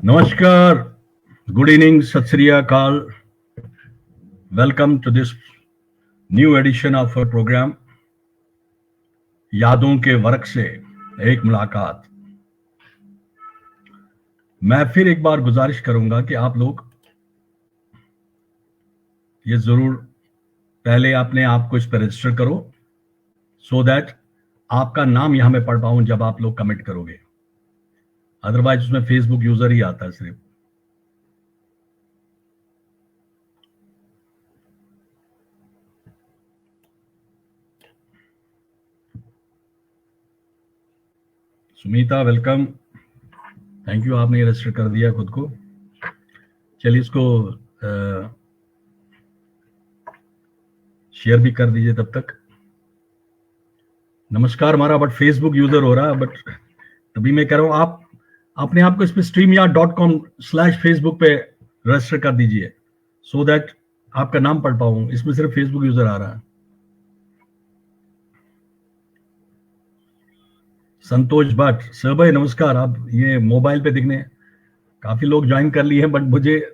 Namaskar, good evening, Sat Sri Akal. Welcome to this new edition of our program यादों के work से एक मुलाकात। मैं फिर एक बार गुजारिश करूंगा कि आप लोग ये जरूर पहले अपने आप को इस पर रजिस्टर करो सो दैट आपका नाम यहां मैं पढ़ पाऊं जब आप लोग कमेंट करोगे। अदरवाइज उसमें फेसबुक यूजर ही आता है सिर्फ। सुमीता वेलकम, थैंक यू, आपने रजिस्टर कर दिया खुद को। चलिए इसको शेयर भी कर दीजिए तब तक। नमस्कार हमारा बट फेसबुक यूजर हो रहा है, बट तभी मैं कह रहा हूं आप अपने आप को इस पे streamyard.com/facebook पे रजिस्टर कर दीजिए सो दैट आपका नाम पढ़ पाऊं। इसमें सिर्फ फेसबुक यूजर आ रहा है। संतोष भट्ट सर भाई नमस्कार। आप ये मोबाइल पे दिखने काफी लोग ज्वाइन कर लिए हैं, बट मुझे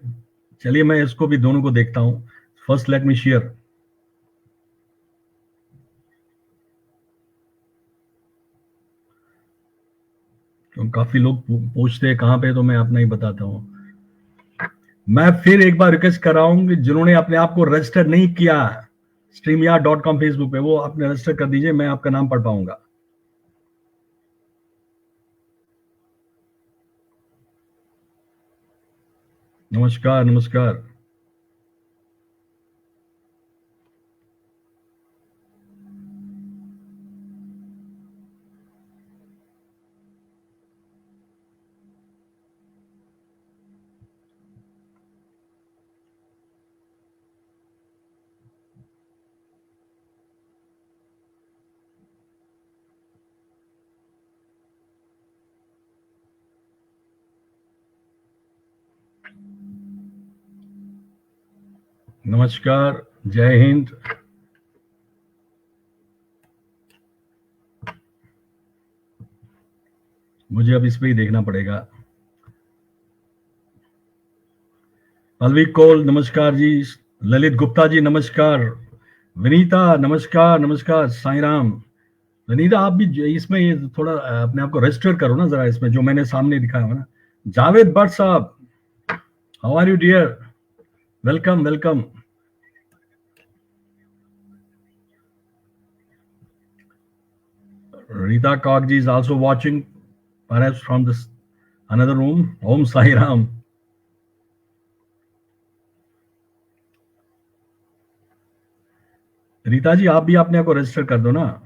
चलिए मैं इसको भी दोनों को देखता हूं। First let me share. तो काफी लोग पूछते हैं कहां पे, तो मैं अपना ही बताता हूं। मैं फिर एक बार रिक्वेस्ट कर रहा हूं कि जिन्होंने अपने आप को रजिस्टर नहीं किया streamyard.com फेसबुक पे, वो अपने रजिस्टर कर दीजिए, मैं आपका नाम पढ़ पाऊंगा। नमस्कार नमस्कार। नमस्कार, जय हिंद। मुझे अब इस पे ही देखना पड़ेगा। पल्लवी कौल नमस्कार जी। ललित गुप्ता जी नमस्कार। विनीता नमस्कार नमस्कार। साईं राम। विनीता आप भी इसमें ये थोड़ा अपने आप को रजिस्टर करो ना जरा, इसमें जो मैंने सामने दिखाया हो ना। जावेद भट्ट साहब, how are you dear? Welcome welcome. Rita Kagji is also watching, perhaps from this another room. Om Sai Ram. Rita ji आप भी अपने आप को रजिस्टर कर दो ना।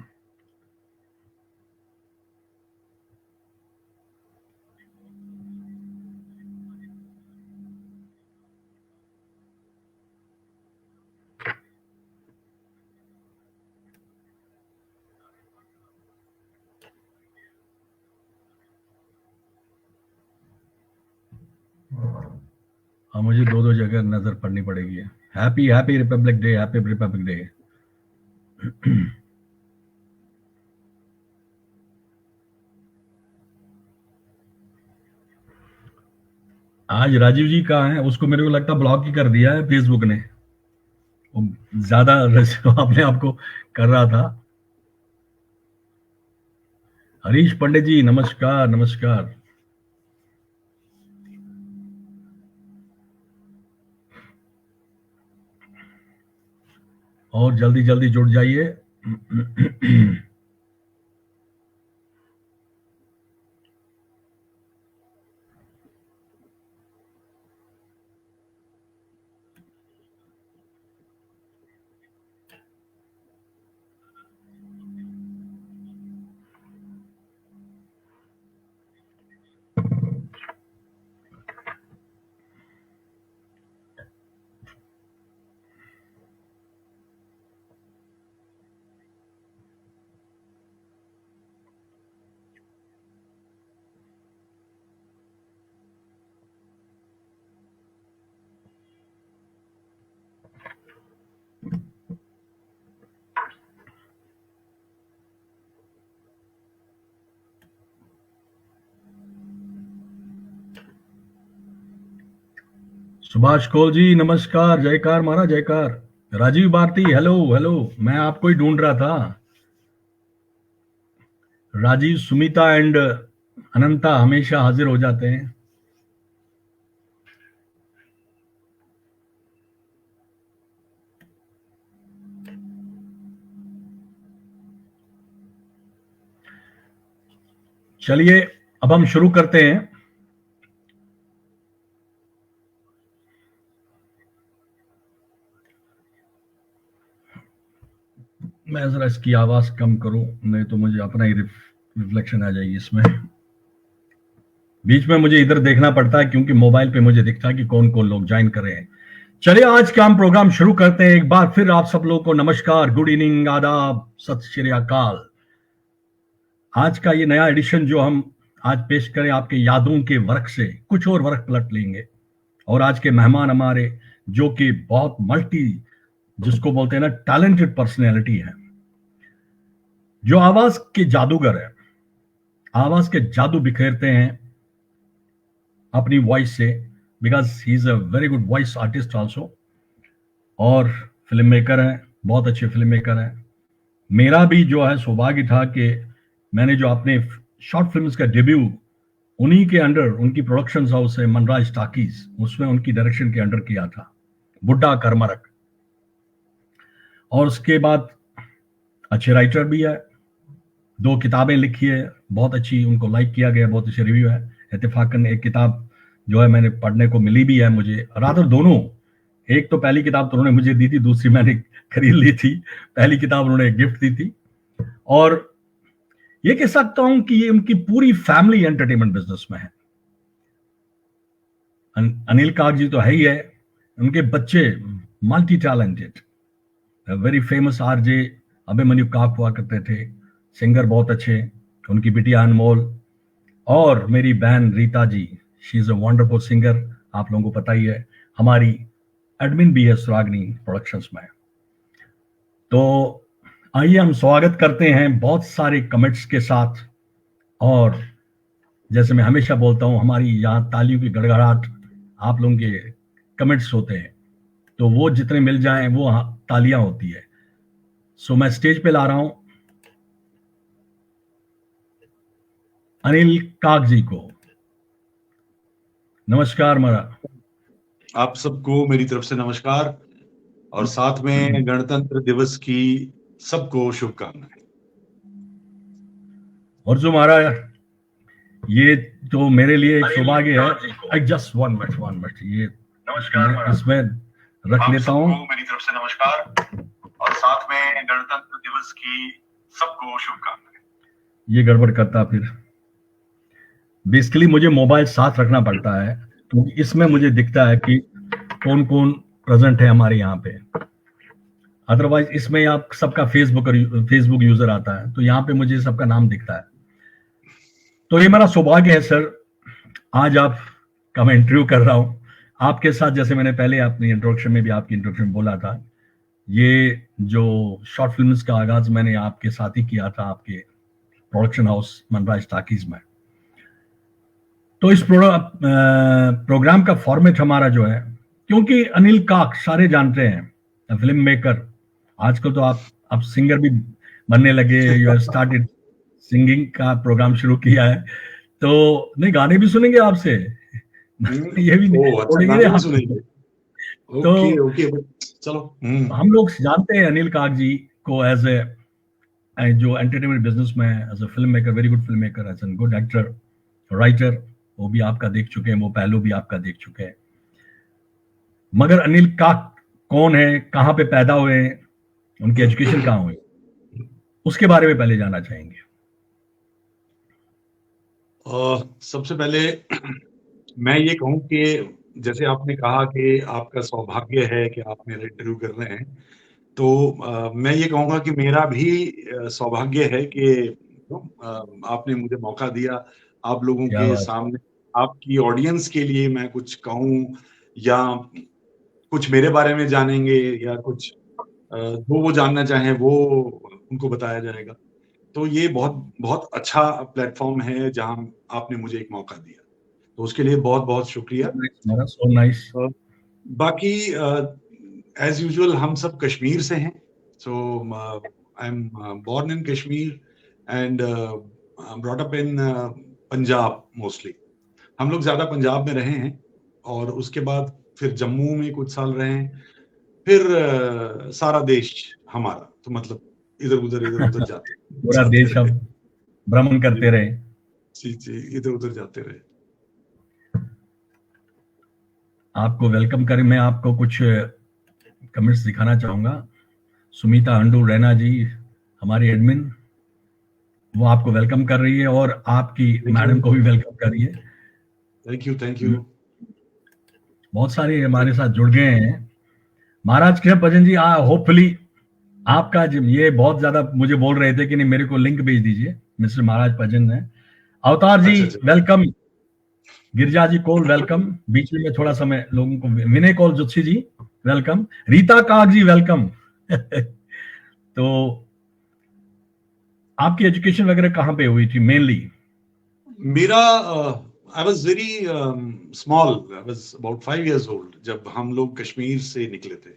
हाँ, मुझे दो दो जगह नजर पड़नी पड़ेगी। Happy happy Republic day, happy Republic day. आज राजीव जी कहाँ है? उसको मेरे को लगता ब्लॉक ही कर दिया है फेसबुक ने। वो ज्यादा अपने आप को कर रहा था। हरीश पंडित जी नमस्कार नमस्कार। और जल्दी जल्दी जुड़ जाइए। सुभाष कौल जी नमस्कार, जयकार महाराज जयकार। राजीव भारती हेलो हेलो, मैं आपको ही ढूंढ रहा था। राजीव, सुमिता एंड अनंता हमेशा हाजिर हो जाते हैं। चलिए अब हम शुरू करते हैं। मैं जरा इसकी आवाज कम करूं, नहीं तो मुझे अपना ही रिफ्लेक्शन आ जाएगी इसमें। बीच में मुझे इधर देखना पड़ता है क्योंकि मोबाइल पे मुझे दिखता है कि कौन कौन लोग ज्वाइन कर रहे हैं। चलिए आज का हम प्रोग्राम शुरू करते हैं। एक बार फिर आप सब लोगों को नमस्कार, गुड इवनिंग, आदाब, सत श्री अकाल। आज का ये नया एडिशन जो हम आज पेश करें, आपके यादों के वर्क से कुछ और वर्क पलट लेंगे। और आज के मेहमान हमारे जो कि बहुत मल्टी, जिसको बोलते हैं ना, टैलेंटेड पर्सनैलिटी है, जो आवाज के जादूगर है, आवाज के जादू बिखेरते हैं अपनी वॉइस से, because he is a very good voice artist also, और फिल्म मेकर हैं, बहुत अच्छे फिल्म मेकर हैं। मेरा भी जो है सौभाग्य था कि मैंने जो अपने शॉर्ट फिल्म्स का डेब्यू उन्हीं के अंडर, उनकी प्रोडक्शन हाउस है मनराज टाकीज, उसमें उनकी डायरेक्शन के अंडर किया था, बुड्ढा करमरक। और उसके बाद अच्छे राइटर भी है, 2 किताबें लिखी है, बहुत अच्छी, उनको लाइक किया गया, बहुत अच्छे रिव्यू है। इत्तेफाकन एक किताब जो है मैंने पढ़ने को मिली भी है मुझे, रादर दोनों। एक तो पहली किताब तो उन्होंने मुझे दी थी, दूसरी मैंने खरीद ली थी। पहली किताब उन्होंने गिफ्ट दी थी। और ये कह सकता हूं कि ये उनकी पूरी फैमिली एंटरटेनमेंट बिजनेस में है। अनिल काक जी तो है ही है, उनके बच्चे multi talented, very famous RJ Abhimanyu काक हुआ करते थे, सिंगर बहुत अच्छे, उनकी बिटिया अनमोल, और मेरी बहन Rita ji, she is a wonderful singer, आप लोगों को पता ही है, हमारी एडमिन भी है सुरागनी प्रोडक्शंस में। तो आइए हम स्वागत करते हैं बहुत सारे कमेंट्स के साथ। और जैसे मैं हमेशा बोलता हूं, हमारी यहाँ तालियों की गड़गड़ाहट आप लोगों के कमेंट्स होते हैं, तो वो जितने मिल जाएं वो तालियां होती है। सो मैं स्टेज पे ला रहा हूं अनिल काक जी को। नमस्कार महाराज। आप सबको मेरी तरफ से नमस्कार, और साथ में गणतंत्र दिवस की सबको शुभकामनाएं। और जो महाराज, ये तो मेरे लिए एक सौभाग्य है। जस्ट वन मिनट, ये नमस्कार इसमें रख लेता हूँ। मेरी तरफ से नमस्कार, और साथ में गणतंत्र दिवस की सबको शुभकामनाएं। ये गड़बड़ करता फिर, बेसिकली मुझे मोबाइल साथ रखना पड़ता है क्योंकि इसमें मुझे दिखता है कि कौन कौन प्रेजेंट है हमारे यहाँ पे। अदरवाइज इसमें आप सबका फेसबुक यूजर आता है, तो यहाँ पे मुझे सबका नाम दिखता है। तो ये मेरा सौभाग्य है सर, आज आपका मैं इंटरव्यू कर रहा हूं आपके साथ। जैसे मैंने पहले अपनी इंट्रोडक्शन में भी आपकी इंट्रोडक्शन बोला था, ये जो शॉर्ट फिल्म्स का आगाज मैंने आपके साथ ही किया था, आपके प्रोडक्शन हाउस मनराज टाकीज में। तो इस प्रोग्राम का फॉर्मेट हमारा जो है, क्योंकि अनिल काक सारे जानते हैं, फिल्म मेकर, आजकल तो आप सिंगर भी बनने लगे, यू हैव स्टार्टेड सिंगिंग का प्रोग्राम शुरू किया है, तो नहीं गाने भी सुनेंगे आपसे। ये भी अच्छा, सुनेंगे। तो ओके चलो। हम लोग जानते हैं अनिल काक जी को एज ए जो एंटरटेनमेंट बिजनेस में, as a film maker, very good film maker, as a good actor, writer, वो भी आपका देख चुके हैं, वो पहलू भी आपका देख चुके हैं। मगर अनिल काक कौन है, कहाँ पे पैदा हुए, उनकी एजुकेशन कहाँ हुई, उसके बारे में पहले जानना चाहेंगे। सबसे पहले मैं ये कहूं कि जैसे आपने कहा कि आपका सौभाग्य है कि आप मेरा इंटरव्यू कर रहे हैं, तो मैं ये कहूंगा कि मेरा भी सौभाग्य है कि आपने मुझे मौका दिया आप लोगों के सामने, आपकी ऑडियंस के लिए मैं कुछ कहूं, या कुछ मेरे बारे में जानेंगे, या कुछ जो वो जानना चाहें वो उनको बताया जाएगा। तो ये बहुत बहुत अच्छा प्लेटफॉर्म है जहां आपने मुझे एक मौका दिया, तो उसके लिए बहुत बहुत शुक्रिया। So nice. बाकी एज यूजुअल हम सब कश्मीर से हैं, so I am born in Kashmir and brought up in Punjab mostly. हम लोग ज्यादा पंजाब में रहे हैं और उसके बाद फिर जम्मू में कुछ साल रहे हैं, फिर सारा देश हमारा, तो मतलब इधर उधर पूरा जाते देश रहे। अब भ्रमण करते रहे। जी जी, इधर उधर जाते रहे। आपको वेलकम करें, मैं आपको कुछ कमेंट्स दिखाना चाहूंगा। सुमिता हंडू रैना जी, हमारी एडमिन, वो आपको वेलकम कर रही है और आपकी मैडम को भी वेलकम कर रही है। Thank you. बहुत सारे हमारे साथ जुड़ गए हैं। महाराज कृष्ण भजन जी, होपफुली आपका ये बहुत ज्यादा मुझे बोल रहे थे कि नहीं मेरे को लिंक भेज दीजिए, मिस्टर महाराज भजन है। अवतार जी अच्छा। वेलकम, गिरजा जी कोल वेलकम, बीच में थोड़ा समय लोगों को, विनय कोल जुत्सी जी वेलकम, रीता काग जी वेलकम। तो आपकी एजुकेशन वगैरह कहाँ पे हुई थी मेनली? मेरा I was very small, I was about 5 years old जब हम लोग कश्मीर से निकले थे।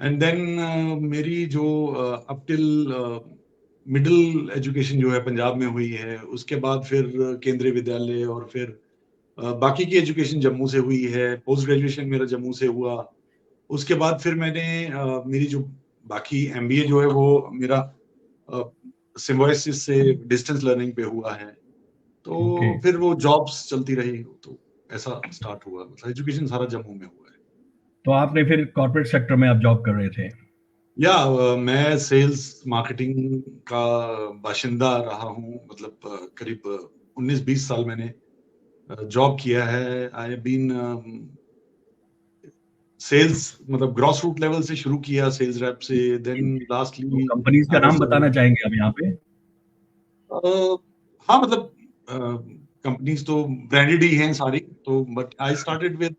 एंड देन मेरी जो अप टिल मिडिल एजुकेशन जो है पंजाब में हुई है, उसके बाद फिर केंद्रीय विद्यालय और फिर बाकी की एजुकेशन जम्मू से हुई है। पोस्ट ग्रेजुएशन मेरा जम्मू से हुआ। उसके बाद फिर मैंने मेरी जो बाकी एमबीए जो है वो मेरा सिम्बायोसिस से डिस्टेंस लर्निंग पे हुआ है। तो ओके, फिर वो जॉब्स चलती रही, तो ऐसा स्टार्ट हुआ। मतलब एजुकेशन सारा जम्मू में हुआ है। तो आपने फिर कॉर्पोरेट सेक्टर में आप जॉब कर रहे थे? या मैं सेल्स मार्केटिंग का बाशिंदा रहा हूँ। मतलब करीब 19-20 साल मैंने जॉब किया है। आई हैव बीन सेल्स, मतलब ग्रॉस रूट लेवल से शुरू किया सेल्स रैप से, देन तो लास्टली कंपनीज का आई नाम वाज बताना चाहेंगे आप यहाँ पे? हाँ, मतलब कंपनीज तो ब्रांडेड ही हैं सारी, तो but I started with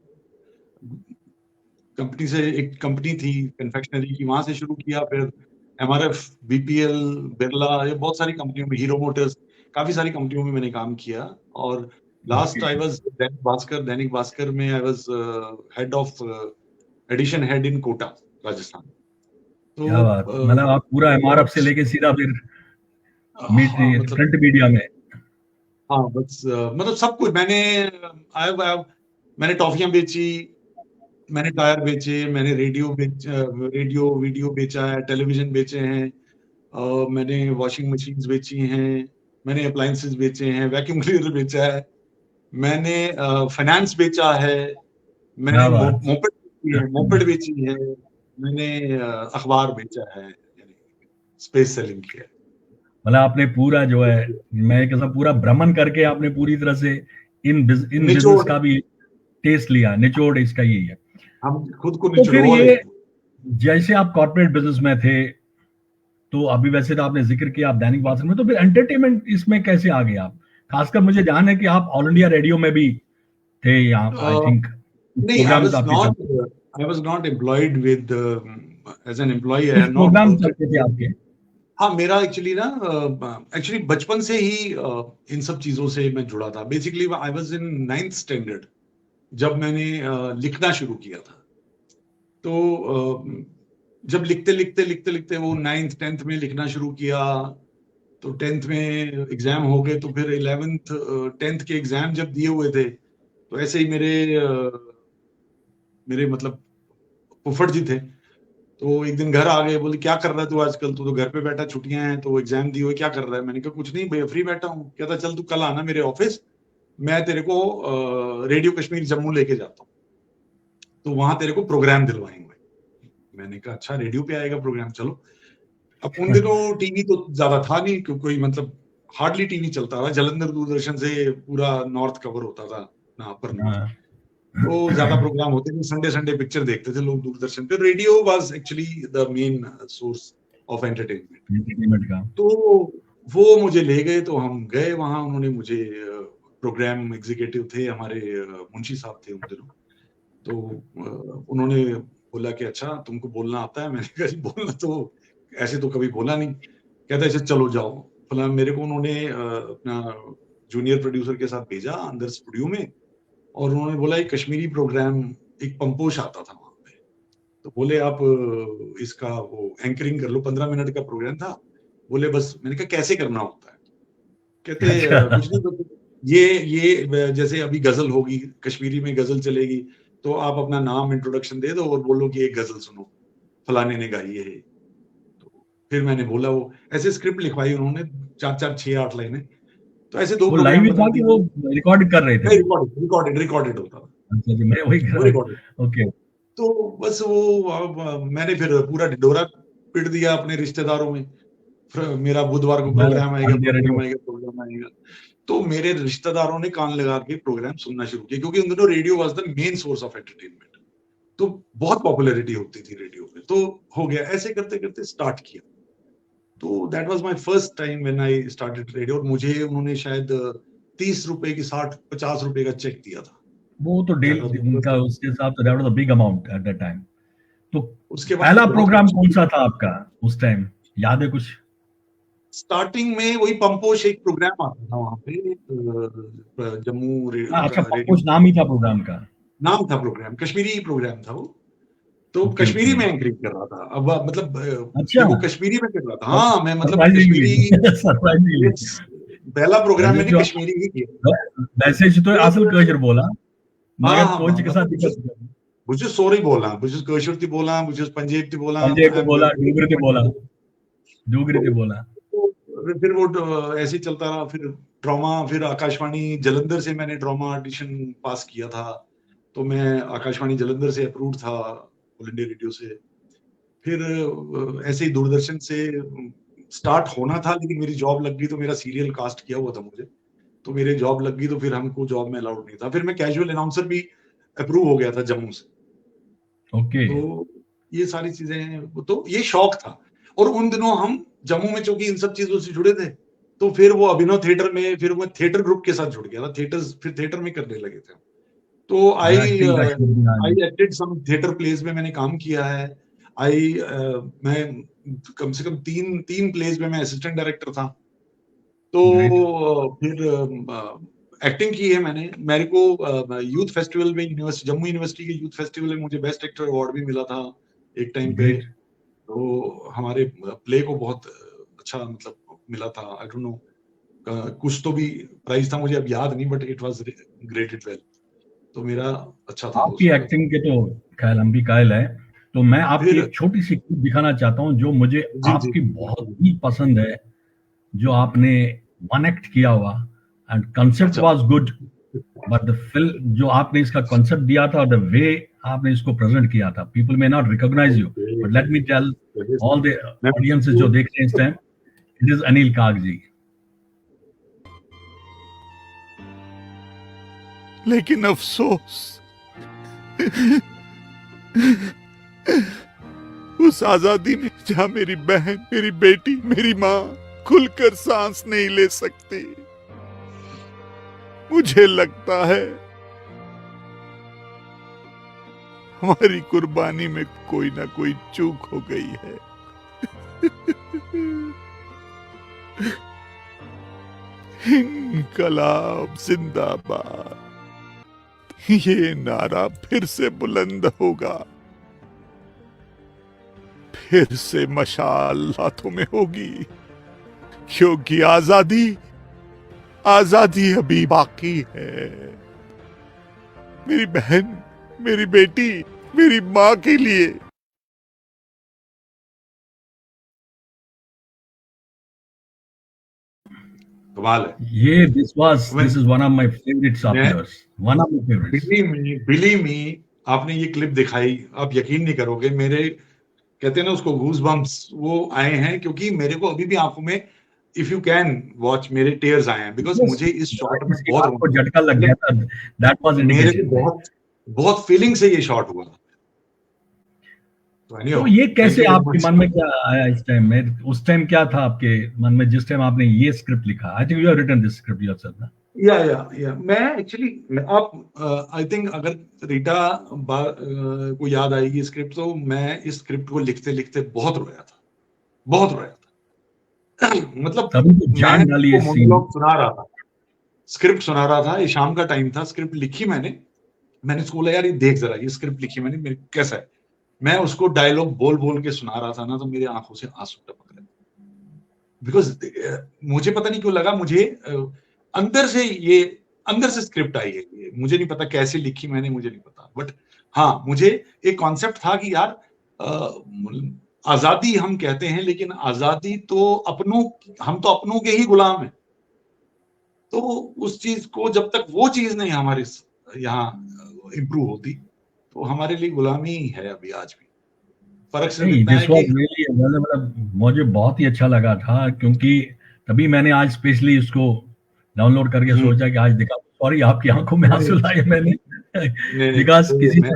company से, एक कंपनी थी कन्फेक्शनरी की, वहां से शुरू किया। फिर एमआरएफ, बीपीएल, बिरला, ये बहुत सारी कंपनियों में, हीरो मोटर्स, काफी सारी कंपनियों में मैंने काम किया। और last I okay, was Dainik Bhaskar में I was head of edition head in Kota, Rajasthan. क्या तो बात, मतलब आप पूरा एमआरएफ से लेके सीधा फिर हाँ, मतलब प्रिंट मीडिया में? हाँ, बस मतलब सब कुछ मैंने मैंने टॉफियां बेची, मैंने टायर बेचे, मैंने रेडियो वीडियो बेचा है, टेलीविजन बेचे हैं, मैंने वॉशिंग मशीन्स बेची हैं, मैंने अप्लायंसेस बेचे हैं, वैक्यूम क्लीनर बेचा है, मैंने फाइनेंस बेचा है, मैंने क्या बात, मोपेड बेची है, मैंने अखबार बेचा है, यानी स्पेस सेलिंग किया है। मतलब आपने पूरा जो है, मैं कैसा पूरा भ्रमण करके आपने पूरी तरह से इन बिजनेस निचोड़, का भी टेस्ट लिया, निचोड़ इसका यही है। हम खुद को तो फिर निचोड़ ये, लेते हैं। जैसे आप कॉर्पोरेट बिजनेस में थे, तो अभी वैसे तो आपने जिक्र किया आप दैनिक भास्कर में, तो फिर एंटरटेनमेंट इसमें कैसे आ गए आप? खासकर मुझे ध्यान है कि आप ऑल इंडिया रेडियो में भी थे, यहाँ आई थिंक नहीं, प्रोग्राम्स आपके चलते, I was not employed with as an employ, I कुछ हैव नॉट प्रोग्राम वर्कड। चलते थे आपके? हाँ, मेरा एक्चुअली ना एक्चुअली बचपन से ही इन सब चीजों से मैं जुड़ा था। Basically I was in 9th standard जब मैंने लिखना शुरू किया था। तो जब लिखते वो 9th 10th में लिखना शुरू किया, तो 10th में एग्जाम हो गए, तो फिर 11th 10th के एग्जाम जब दिए हुए थे, तो ऐसे ही मेरे मतलब फुफड़ जी थे, तो एक दिन घर आ गए, बोले क्या कर रहा है तू आजकल, तू तो घर पे बैठा, छुट्टियां हैं, तो एग्जाम दिए हुए, क्या कर रहा है? मैंने कहा कुछ नहीं भैया, फ्री बैठा हूँ। कहता चल तू कल आना मेरे ऑफिस, मैं तेरे को रेडियो कश्मीर जम्मू लेके जाता हूँ, तो वहां तेरे को प्रोग्राम दिलवाएंगे। मैंने कहा अच्छा, रेडियो पे आएगा प्रोग्राम, चलो। अब उन दिनों टीवी तो ज्यादा था नहीं, क्योंकि कोई मतलब हार्डली टीवी चलता था। जलंधर दूरदर्शन से पूरा नॉर्थ कवर होता था ना, अपर नॉर्थ। हाँ, तो ज्यादा प्रोग्राम होते थे, संडे संडे पिक्चर देखते थे लोग दूरदर्शन पे। Radio was actually the main source of entertainment. Entertainment का। तो वो मुझे ले गए, तो हम गए वहां। उन्होंने मुझे, प्रोग्राम एग्जीक्यूटिव थे हमारे, मुंशी साहब थे उन दिनों, तो उन्होंने बोला कि अच्छा तुमको बोलना आता है? मैंने कहा जी बोलना तो ऐसे तो कभी बोला नहीं। कहता ऐसे चलो जाओ। बोला, मेरे को उन्होंने अपना जूनियर प्रोड्यूसर के साथ भेजा अंदर स्टूडियो में, और उन्होंने बोला एक कश्मीरी प्रोग्राम एक पंपोश आता था वहां पे, तो बोले आप इसका वो एंकरिंग कर लो, 15 मिनट का प्रोग्राम था। बोले बस, मैंने कहा कैसे करना होता है? कहते अच्छा कुछ नहीं, बस ये जैसे अभी गजल होगी, कश्मीरी में गजल चलेगी, तो आप अपना नाम, इंट्रोडक्शन दे दो और बोलो कि एक गजल सुनो, फलाने ने गाई है। तो फिर मैंने बोला, वो ऐसे स्क्रिप्ट लिखवाई उन्होंने, 4-4, 6-8 लाइनें। तो ऐसे 2 वो लाइव प्रोग्राम ही बना था कि दिए। वो रिकॉर्ड कर रहे थे नहीं, वो? रिकॉर्डेड होता था, अच्छा जी, मैं वही कह वो रहा रिकॉर्डेड। हूँ। ओके। तो बस वो मैंने फिर पूरा ढिढोरा पीट दिया अपने रिश्तेदारों में। फिर मेरा बुधवार को मैं प्रोग्राम आएगा, ऑल इंडिया प्रोग्राम रेडियो। आएगा, प्रोग्राम आएगा। तो मेरे रिश्तेदारों ने कान लगा के प्रोग्राम सुनना शुरू किया, क्योंकि उन दिनों radio was the main source of entertainment. तो बहुत पॉपुलैरिटी होती थी रेडियो में, तो हो गया, ऐसे करते करते स्टार्ट किया। तो that was my first time when I started radio. और मुझे उन्होंने शायद 30 रुपए की 60-50 रुपए का चेक दिया था। वो तो दैट वाज डेली माय उनका, फर्स्ट। उसके हिसाब say that was a big amount at that time. तो उसके बाद पहला तो बहुत प्रोग्राम कुछ। कौन सा था आपका उस टाइम, याद है कुछ? स्टार्टिंग में वही पंपोश एक प्रोग्राम आता था वहां पे, जम्मू हाँ, अच्छा, का रेडियो। कुछ नाम ही था प्रोग्राम का। नाम था प्रोग्राम, कश्मीरी प्रोग्राम था वो। तो ओके कश्मीरी ओके। में एंकरिंग कर रहा था। अब मतलब अच्छा, देखो, कश्मीरी में कर रहा था। हाँ, मैं मतलब सरप्राइजिंगली कश्मीरी। सरप्राइजिंगली। Yes, पहला प्रोग्राम वैसे मैंने तो कश्मीरी ही किया। वैसे तो असल फिर कशर बोला, हाँ मगर हाँ कोच हाँ, के साथ मतलब दिक्कत। मुझे सॉरी बोला, मुझे कश्मीर थी बोला, मुझे पंजाब थी बोला, पंजे आई को एम बोला, वेरी डूगरे ते बोला, डिसअपॉइंटेड। डूगरे ते बोला। फिर वो ऐसे ही चलता रहा। फिर ड्रामा, फिर आकाशवाणी जलंधर से मैंने ड्रामा ऑडिशन पास किया था। तो मैं आकाशवाणी जलंधर से अप्रूव्ड था, ऑल इंडिया रेडियो से। फिर ऐसे ही दूरदर्शन से स्टार्ट होना था, लेकिन मेरी जॉब लग गई, तो मेरा सीरियल कास्ट किया हुआ था मुझे। तो मेरे जॉब लग गई, तो फिर हमको जॉब में अलाउड नहीं था। फिर मैं कैजुअल अनाउंसर भी अप्रूव हो गया था जम्मू से। ओके। तो ये सारी चीजें, तो ये शौक था। और उन दिनों हम जम्मू में, चूंकि इन सब चीजों से जुड़े थे, तो फिर वो अभिनव थिएटर में, फिर मैं थिएटर ग्रुप के साथ जुड़ गया था। फिर थिएटर में करने लगे थे। तो जो एक्टिंग का शौक भी, हाँ आई जी। एक्टेड सम थिएटर प्लेस में मैंने काम किया है। आई मैं कम से कम तीन तीन प्लेस में मैं असिस्टेंट डायरेक्टर था। तो ग्रेट। फिर एक्टिंग की है मैंने। मेरे को यूथ फेस्टिवल में, जम्मू यूनिवर्सिटी के यूथ फेस्टिवल में मुझे बेस्ट एक्टर अवार्ड भी मिला था एक टाइम पे। ग्रेट। तो हमारे प्ले को बहुत अच्छा मतलब मिला था। आई डोंट नो, कुछ तो भी प्राइस था, मुझे अब याद नहीं, but it was greeted well. तो मेरा अच्छा था आपकी उसमें। एक्टिंग के तो खैर हम भी कायल है। तो मैं आपकी फिर एक छोटी सी क्लिप दिखाना चाहता हूँ जो मुझे जी जी आपकी जी बहुत जी। ही पसंद है, जो आपने वन एक्ट किया हुआ। एंड कंसेप्ट अच्छा। Was good, but the film जो आपने इसका कंसेप्ट दिया था और द वे आपने इसको प्रेजेंट किया था, people may not recognise you, okay. But let me tell all the मैं ऑडियंसेस जो देख रहे हैं इस टाइम, इट इज अनिल कागजी। लेकिन अफसोस, उस आजादी में जहां मेरी बहन, मेरी बेटी, मेरी माँ खुलकर सांस नहीं ले सकती, मुझे लगता है हमारी कुर्बानी में कोई ना कोई चूक हो गई है। इनकलाब जिंदाबाद, ये नारा फिर से बुलंद होगा, फिर से मशाल हाथों में होगी, क्योंकि आजादी, आजादी अभी बाकी है। मेरी बहन, मेरी बेटी, मेरी मां के लिए। कमाल है। ये मैं this is one of my favourites of mine yours, one of my favourites. बिली मी आपने ये क्लिप दिखाई, आप यकीन नहीं करोगे, मेरे कहते हैं ना उसको, गूज बम्प्स वो आए हैं, क्योंकि मेरे को अभी भी आंखों में, इफ यू कैन वॉच, मेरे टेयर्स आए हैं, बिकॉज Yes, मुझे इस शॉट में इसके बहुत आपको रोना, झटका लग गया मतलब था, दैट वाज मेरे को इंडिकेशन। बहुत बहुत फीलिंग से ये शॉट हुआ। तो तो एनीहाउ, ये थैंक कैसे यू वेरी आपके मच। मन में क्या आया इस टाइम में, उस टाइम क्या था आपके मन में जिस टाइम आपने ये स्क्रिप्ट लिखा? I think you have written this script yourself ना? या मैं एक्चुअली, आप आई थिंक अगर रीटा को याद आएगी स्क्रिप्ट, तो मैं इस स्क्रिप्ट को लिखते लिखते बहुत रोया था, बहुत रोया था। मतलब तभी तो मैं जान डाली उसको है सीन। मोनोलॉग सुना रहा था, स्क्रिप्ट सुना रहा था, ये शाम का टाइम था, स्क्रिप्ट लिखी मैंने। मैंने उसको बोला यार ये देख जरा, ये स्क्रिप्ट लिखी मैंने, मेरे कैसा है। मैं उसको डायलॉग बोल बोल के सुना रहा था ना, तो मेरी आंखों से आंसू टपक रहे, बिकॉज मुझे पता नहीं क्यों लगा, मुझे अंदर से स्क्रिप्ट आई है ये, मुझे नहीं पता कैसे लिखी मैंने, मुझे नहीं पता, बट हाँ मुझे एक कॉन्सेप्ट था कि यार आजादी हम कहते हैं, लेकिन आजादी तो हम तो अपनों के ही गुलाम हैं। तो उस चीज को जब तक वो चीज नहीं हमारे यहाँ इम्प्रूव होती, तो हमारे लिए गुलामी है अभी आज भी। फर्क सिर्फ नहीं, इतना है दिस वाज कि रियली मतलब मुझे बहुत ही अच्छा लगा था, क्योंकि तभी मैंने आज स्पेशली इसको डाउनलोड करके सोचा कि आज दिखा। सॉरी आपकी आंखों में आंसू लाए मैंने, नहीं, बिकॉज तो किसी मैं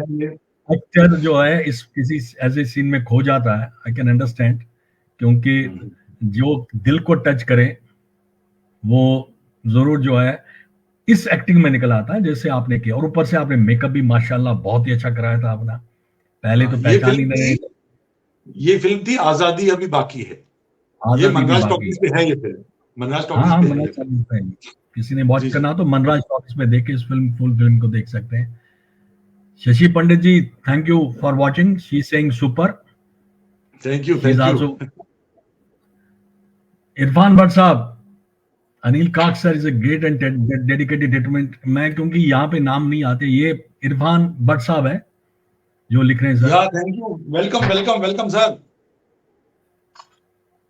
एक्टर जो है इस किसी ऐसे सीन में खो जाता है, आई कैन अंडरस्टैंड, क्योंकि जो दिल को टच करे वो जरूर जो है इस एक्टिंग में निकल आता है जैसे आपने किया। और ऊपर से आपने मेकअप भी माशाल्लाह बहुत ही अच्छा कराया था अपना, पहले तो पहचान ही नहीं। ये फिल्म थी आजादी अभी बाकी है, ये आजादी भी मनराज बाकी टॉकीज पे है, ये फिल्म मनराज हाँ टॉकीज हाँ, पे है ये मनराज फिल्म। टॉकीज पे किसी ने वॉच जी करना तो मनराज टॉकीज पे देख के इस फुल फिल्म को देख सकते हैं। Shashi Pandit ji, thank you for watching, she saying super, thank you she is also. Irfan Bhat साहब, Anil Kak sir is a great and dedicated determent. मैं क्योंकि यहाँ पे नाम नहीं आते, ये इरफान भट्ट साहब है जो लिख रहे हैं सर। या thank you, welcome welcome welcome sir,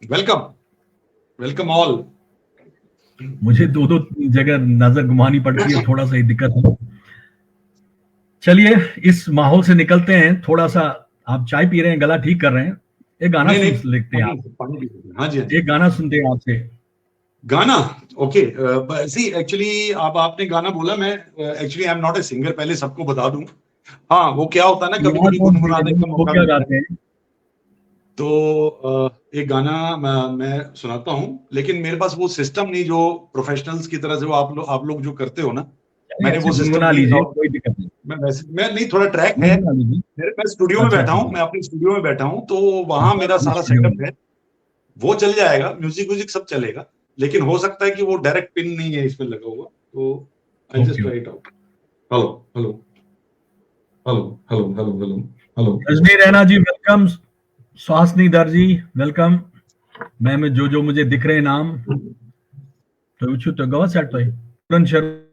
welcome welcome all. मुझे दो जगह नजर घुमानी पड़ती है, थोड़ा सा ही दिक्कत है। चलिए इस माहौल से निकलते हैं, थोड़ा सा आप चाय पी रहे हैं, गला ठीक कर रहे हैं, एक गाना नहीं सुन लेते हैं आप, पानी पीते हैं। हाँ जी हाँ जी, एक गाना सुनते हैं आपसे। गाना ओके। सी एक्चुअली आपने गाना बोला, मैं actually I am not a singer, पहले सबको बता दूं। हाँ वो क्या होता है ना, कभी यार कभी कौन गुनगुनाने का वो मौका क्या मिलता है, गाते हैं? तो एक गाना मैं सुनाता हूँ, लेकिन मेरे पास वो सिस्टम नहीं जो प्रोफेशनल्स की तरह से, वो आप लोग जो करते हो ना, मैंने ऐसे वो सिस्टम गुनगुना नहीं लीजिए, adopt- कोई दिक्कत नहीं, मैं नहीं, थोड़ा ट्रैक है, गुनगुना लीजिए। मैं स्टूडियो में अच्छा बैठा अच्छा हूँ, मैं अपने स्टूडियो में बैठा हूँ, तो वहां मेरा सारा सेटअप है, वो चल जाएगा, म्यूजिक सब चलेगा, लेकिन हो सकता है कि वो डायरेक्ट पिन नहीं है इसमें लगा हुआ, तो I just try it out. Hello hello hello hello hello hello hello. Rajni Raina ji welcome, Suhasini Dar ji welcome. मैं जो मुझे दिख रहे हैं नाम तो गवा सेट तो पूरन शर्मा।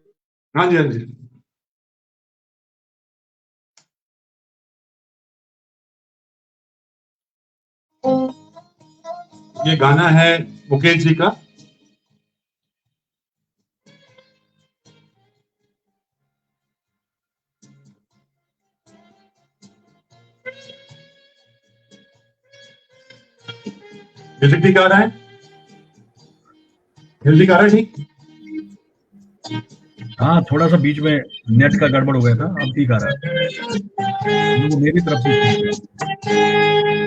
हाँ जी हाँ जी, ये गाना है मुकेश जी का। म्यूजिक ठीक आ रहा है, म्यूजिक आ रहा है ठीक। हाँ थोड़ा सा बीच में नेट का गड़बड़ हो गया था, अब ठीक आ रहा है, वो मेरी तरफ से ठीक है।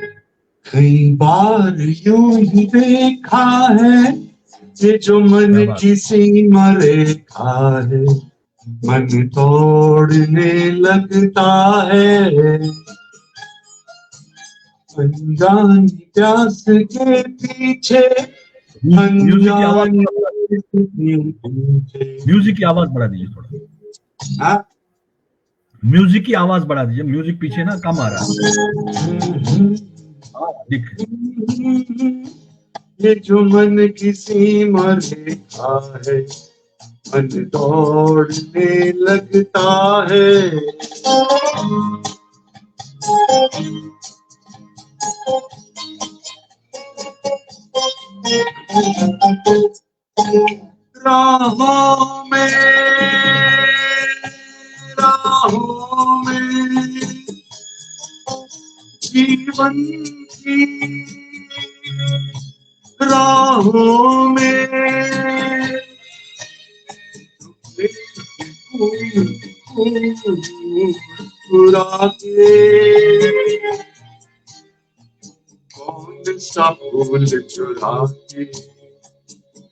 कई बार यूं ही देखा है, ये जो मन क्या बात, की सीमा रेखा है, मन तोड़ने लगता है, अनजान प्यास के पीछे, म्यूजिक की आवाज अनजान थोड़ा बढ़ा पीछे। म्यूजिक की आवाज बढ़ा दीजिए थोड़ा, हाँ? म्यूजिक की आवाज बढ़ा दीजिए, म्यूजिक पीछे ना कम आ रहा है। हाँ दिख, ये जो मन की सीमा रेखा है, मन दौड़ने लगता है, राहों में राहों में जीवन की राहों में चुरा के, कौन सा फूल चुरा के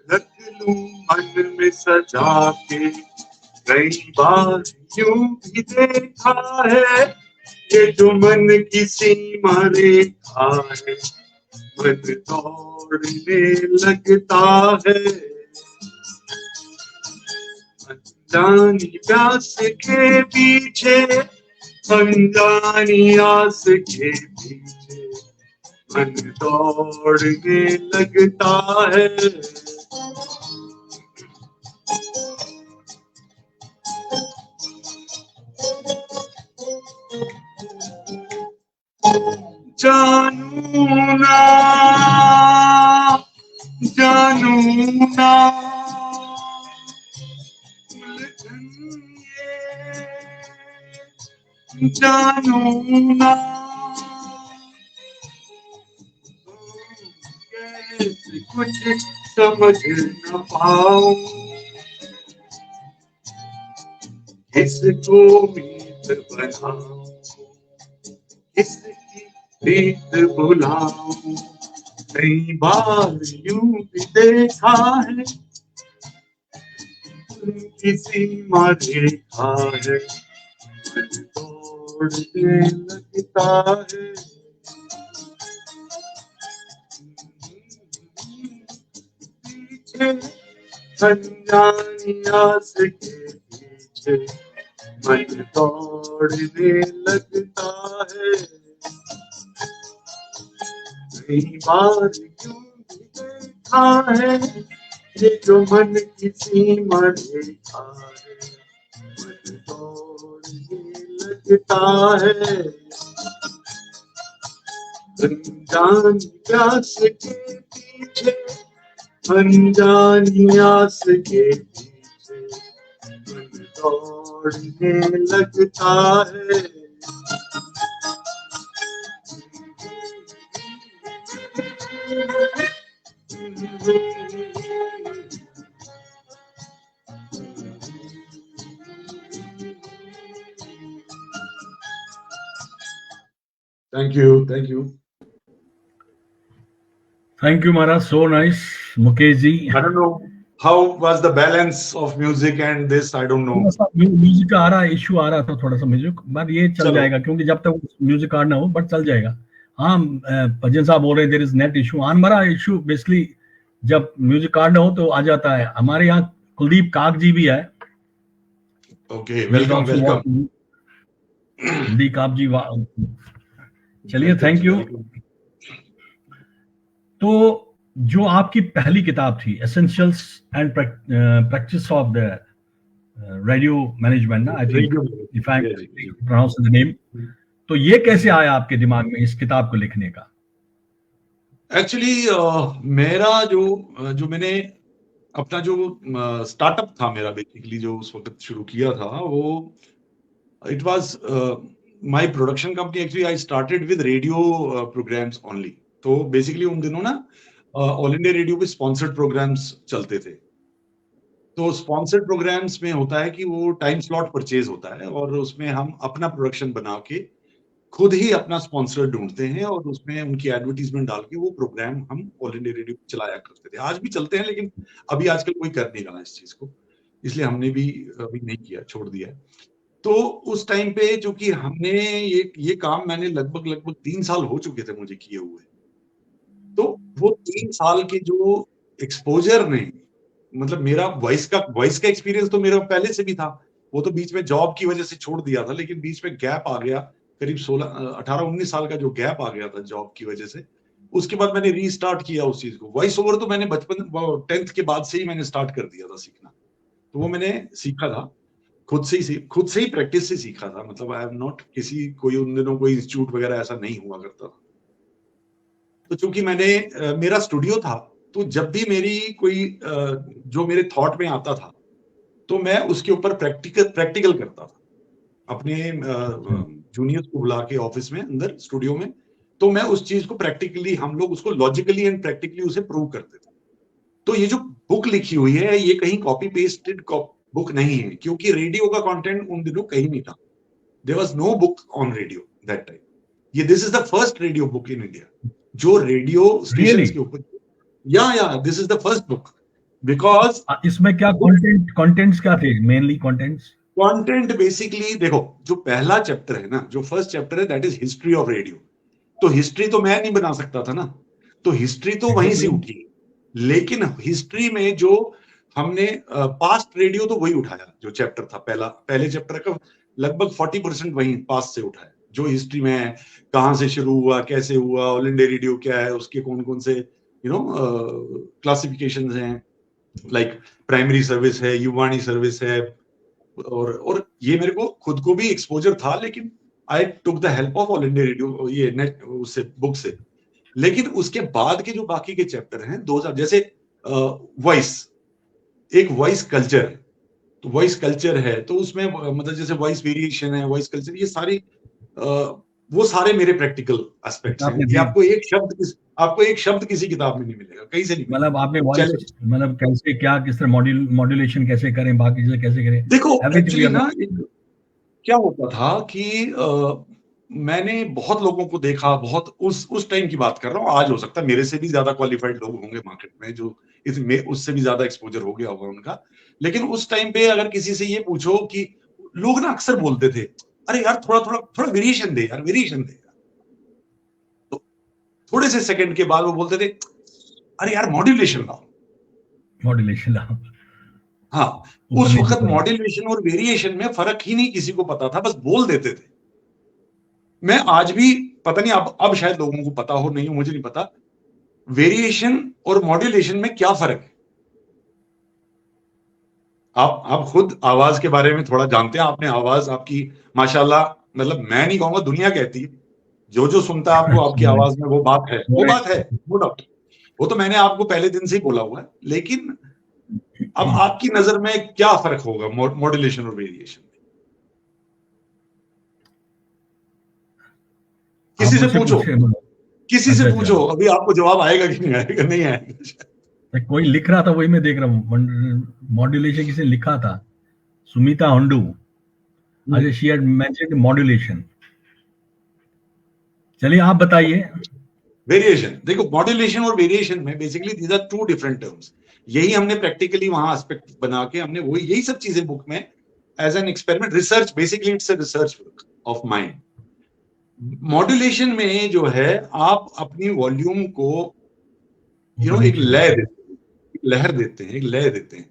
रख लूं मन में सजा के। कई बार यूं भी देखा है, ये जो मन की सीमा रेखा है, मन तोड़ने लगता है, जानी प्यास के पीछे, अनजानी आस के पीछे मन दौड़ने लगता है। जानू ना जानू ना उलझन ये जानू ना कैसे कुछ समझ न पाऊं, किसको मीत बनाऊं, किसकी प्रीत बुलाऊं। कई बार यूं भी देखा है, किसी सीमा देखा है, मन तोड़ने लगता है। पीछे अनजानी आस के पीछे मन तोड़ने लगता है। कई बार क्यों भी देखा है, ये जो मन की सीमा देखा है, मन तोड़ने लगता है। अनजानी प्यास के पीछे, अनजानी आस के पीछे मन दौड़ने लगता है। Thank you, thank you. Thank you, Maharaj. So nice, Mukesh ji. I don't know how was the balance of music and this. I don't know. थोड़ा सा म्यूजिक का आ रहा इशू आ रहा था, थोड़ा सा म्यूजिक, बट ये चल चलो। जाएगा क्योंकि जब तक म्यूजिक कार्ड ना हो, बट चल जाएगा। हाँ, भजन साहब बोल रहे देयर इज नेट इशू। हमारा इशू बेसिकली जब म्यूजिक कार्ड ना हो तो आ जाता है। हमारे यहाँ कुलदीप काक जी भी है। Okay, welcome, welcome. कुलदीप काक जी, चलिए, थैंक यू। तो जो आपकी पहली किताब थी, essentials and practice of the radio management ना, I think if I pronounce the name, तो ये कैसे आया आपके दिमाग में इस किताब को लिखने का? एक्चुअली मेरा जो मैंने अपना जो स्टार्टअप था मेरा, बेसिकली जो उस वक्त शुरू किया था, वो it was my production company. Actually I started with radio programmes only. तो बेसिकली उन दिनों ना ऑल इंडिया रेडियो पे स्पॉन्सर्ड प्रोग्राम्स चलते थे। तो स्पॉन्सर्ड प्रोग्राम्स में होता है कि वो टाइम स्लॉट परचेज होता है और उसमें हम अपना प्रोडक्शन बना के खुद ही अपना स्पॉन्सर ढूंढते हैं और उसमें उनकी एडवर्टीजमेंट डाल के वो प्रोग्राम हम ऑल इंडिया रेडियो पे चलाया करते थे। आज भी चलते हैं, लेकिन अभी आजकल कोई कर नहीं रहा इस चीज को, इसलिए हमने भी अभी नहीं किया, छोड़ दिया है। तो उस टाइम पे चूंकि हमने ये काम मैंने लगभग 3 साल हो चुके थे मुझे किए हुए। तो वो 3 साल के जो एक्सपोजर ने, मतलब मेरा वॉइस का एक्सपीरियंस तो मेरा पहले से भी था, वो तो बीच में जॉब की वजह से छोड़ दिया था, लेकिन बीच में गैप आ गया, करीब 18-19 साल का जो गैप आ गया था जॉब की वजह से। उसके बाद मैंने रीस्टार्ट किया उस चीज को। वॉइस ओवर तो मैंने बचपन 10th के बाद से ही मैंने स्टार्ट कर दिया था सीखना। तो वो मैंने सीखा था खुद से ही प्रैक्टिस से सीखा था। मतलब आई एम नॉट कोई उन दिनों कोई इंस्टीट्यूट वगैरह ऐसा नहीं हुआ करता था। तो चूंकि मेरा स्टूडियो था, तो जब भी मेरी कोई जो मेरे थॉट में आता था, तो मैं उसके ऊपर प्रैक्टिकल करता था अपने जूनियर्स को बुला के ऑफिस में, अंदर स्टूडियो में। तो मैं उस चीज को प्रैक्टिकली, हम लोग उसको लॉजिकली एंड प्रैक्टिकली उसे प्रूव करते थे। तो ये जो बुक लिखी हुई है, ये कहीं कॉपी पेस्टेड बुक नहीं है, क्योंकि रेडियो का कंटेंट उन दिनों कहीं नहीं था। There was no book on radio that time. ये this is the first radio book in India जो रेडियो स्टेशंस के ऊपर, या this is the first book. Because इसमें क्या कंटेंट्स क्या थे? मेनली कंटेंट बेसिकली देखो, जो पहला चैप्टर है ना, जो फर्स्ट चैप्टर है, that is history of radio. तो हिस्ट्री तो मैं नहीं बना सकता था ना, तो हिस्ट्री तो वहीं से उठी। लेकिन हिस्ट्री में जो हमने पास्ट रेडियो तो वही उठाया जो चैप्टर था, पहले चैप्टर का लगभग 40% वही पास्ट से उठाया, जो हिस्ट्री में है, कहाँ से शुरू हुआ, कैसे हुआ, ऑल इंडिया रेडियो क्या है, उसके कौन कौन से क्लासिफिकेशन हैं, लाइक प्राइमरी सर्विस है, युवाणी सर्विस है, और ये मेरे को खुद को भी एक्सपोजर था, लेकिन I took the help of All India Radio, ये नेट उससे बुक से। लेकिन उसके बाद के जो बाकी के चैप्टर हैं 2000, जैसे वॉइस, एक वॉइस कल्चर है, तो वॉइस कल्चर है तो उसमें मतलब जैसे वॉइस वेरिएशन है, वॉइस कल्चर, ये सारी वो सारे मेरे प्रैक्टिकल एस्पेक्ट्स हैं कि आपको एक शब्द किसी किताब में नहीं मिलेगा, कहीं से नहीं मिलेगा। मतलब आपने वॉइस मतलब कैसे क्या किस तरह मॉड्यूलेशन कैसे करें, बाकी चीजें कैसे करें, देखो एक्चुअली ना क्या होता था कि मैंने बहुत लोगों को देखा, बहुत उस टाइम की बात कर रहा हूँ, आज हो सकता है मेरे से भी ज्यादा क्वालिफाइड लोग होंगे मार्केट में जो इसमें उससे भी ज्यादा एक्सपोजर हो गया होगा उनका, लेकिन उस टाइम पे अगर किसी से ये पूछो कि लोग ना अक्सर बोलते थे, अरे यार थोड़ा वेरिएशन दे यार, वेरिएशन दे यार, तो थोड़े से सेकंड के बाद वो बोलते थे, अरे यार मॉड्यूलेशन लाओ। हाँ, उस वक्त मॉड्यूलेशन और वेरिएशन में फर्क ही नहीं किसी को पता था, बस बोल देते थे। मैं आज भी पता नहीं, अब शायद लोगों को पता हो, नहीं हो मुझे नहीं पता, वेरिएशन और मॉड्यूलेशन में क्या फर्क है। आप खुद आवाज के बारे में थोड़ा जानते हैं, आपने आवाज आपकी माशाल्लाह, मतलब मैं नहीं कहूंगा, दुनिया कहती है, जो सुनता है आपको आपकी आवाज में वो बात है, नो डाउट, वो तो मैंने आपको पहले दिन से ही बोला हुआ है। लेकिन अब आपकी नजर में क्या फर्क होगा मॉड्यूलेशन और वेरिएशन में? किसी से पूछो, अभी आपको जवाब आएगा कि नहीं आएगा, नहीं आएगा। कोई लिख रहा था, वही मैं देख रहा हूँ, मॉड्यूलेशन किसी ने लिखा था, सुमिता हंडू, अच्छा, शी हैड मेंशन्ड मॉड्यूलेशन। चलिए आप बताइए। वेरिएशन, देखो मॉड्यूलेशन और वेरिएशन में basically these are two different terms. यही हमने प्रैक्टिकली वहां एस्पेक्ट बना के हमने वही यही सब चीजें बुक में as an experiment, research, basically it's a research work of mind. Modulation में जो है आप अपनी वॉल्यूम को एक लहर देते हैं, एक लय देते हैं।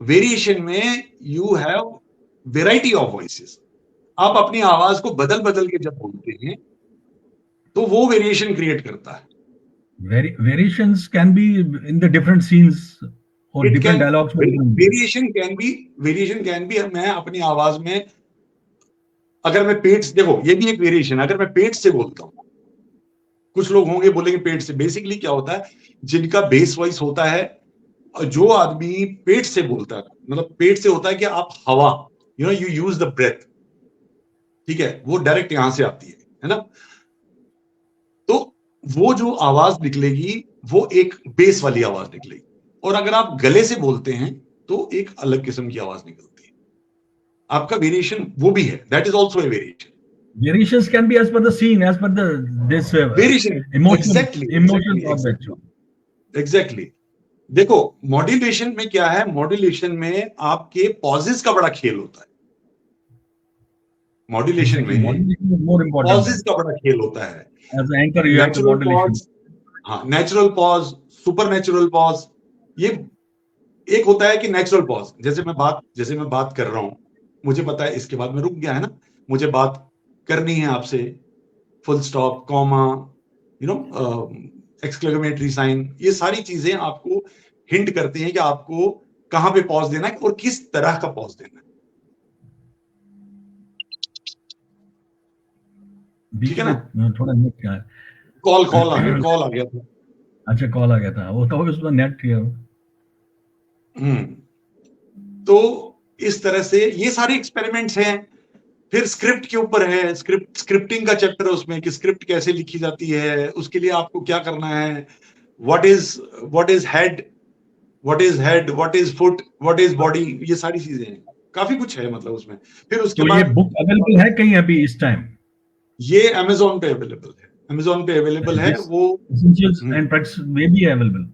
वेरिएशन में you have variety of voices, आप अपनी आवाज को बदल के जब बोलते हैं तो वो वेरिएशन क्रिएट करता है। Variations can be in the different scenes or different dialogues. Variation can be मैं अपनी आवाज में, अगर मैं पेट से, देखो ये भी एक वेरिएशन, अगर मैं पेट से बोलता हूं, कुछ लोग होंगे बोलेंगे पेट से, बेसिकली क्या होता है, जिनका बेस वॉइस होता है, जो आदमी पेट से बोलता है, मतलब पेट से होता है कि आप हवा, यू यूज द ब्रेथ, ठीक है, वो डायरेक्ट यहां से आती है ना, तो वो जो आवाज निकलेगी वो एक बेस वाली आवाज निकलेगी। और अगर आप गले से बोलते हैं तो एक अलग किस्म की आवाज निकलती है। आपका वेरिएशन वो भी है, that is also a variation. Variations can be as per the scene, as per this variation, emotion exactly. देखो मॉड्यूलेशन में क्या है, मॉड्यूलेशन में आपके पॉजेस का बड़ा खेल होता है। मॉड्यूलेशन में पॉजेस का बड़ा खेल होता है। As an anchor, you have to modulation. हाँ, natural pause, super natural pause, ये एक होता है कि नेचुरल पॉज, जैसे मैं बात कर रहा हूं, मुझे पता है इसके बाद में रुक गया है ना, मुझे बात करनी है आपसे, full stop, comma, exclamatory sign, ये सारी चीजें आपको हिंट करती हैं कि आपको कहां पे पॉज देना है और किस तरह का पॉज देना है। ठीक है ना, थोड़ा नेट क्या है, कॉल आ गया था। अच्छा, कॉल आ गया था, वो तो उसमें नेट किया। तो इस तरह से ये सारे एक्सपेरिमेंट्स हैं। फिर स्क्रिप्ट के ऊपर है, स्क्रिप्टिंग का चैप्टर है उसमें कि स्क्रिप्ट कैसे लिखी जाती है, उसके लिए आपको क्या करना है, what is head, what is foot, what is body, ये सारी चीजें हैं, काफी कुछ है मतलब उसमें। फिर उसके बाद ये बुक अवेलेबल है कहीं अभी इस टाइम? ये अमेज़न पे अवेलेबल है, वो एसेंशियल्स एंड प्रैक्टिस में भी अवेलेबल।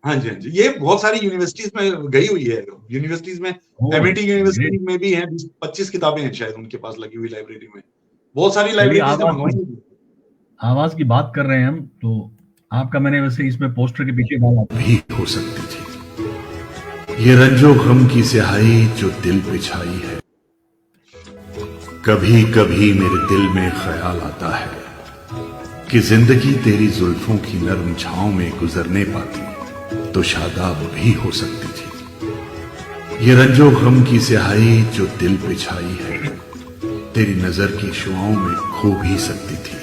हाँ जी, ये बहुत सारी यूनिवर्सिटीज में गई हुई है, यूनिवर्सिटीज में, एमआईटी यूनिवर्सिटी में भी है, 25 किताबें हैं शायद उनके पास लगी हुई लाइब्रेरी में, बहुत सारी लाइब्रेरीज में मंगवाई। आवाज की बात कर रहे हैं हम, तो आपका मैंने वैसे इसमें पोस्टर के पीछे डाला भी हो सकती थी, ये रंजो गम की स्याही जो दिल पे छाई है, कभी कभी मेरे दिल में ख्याल आता है कि जिंदगी तेरी जुल्फों की नरम छांव में गुजरने पाती तो शादाब भी हो सकती थी। ये रंजो गम की स्याही जो दिल पे छाई है, तेरी नजर की शुआओं में खो भी सकती थी,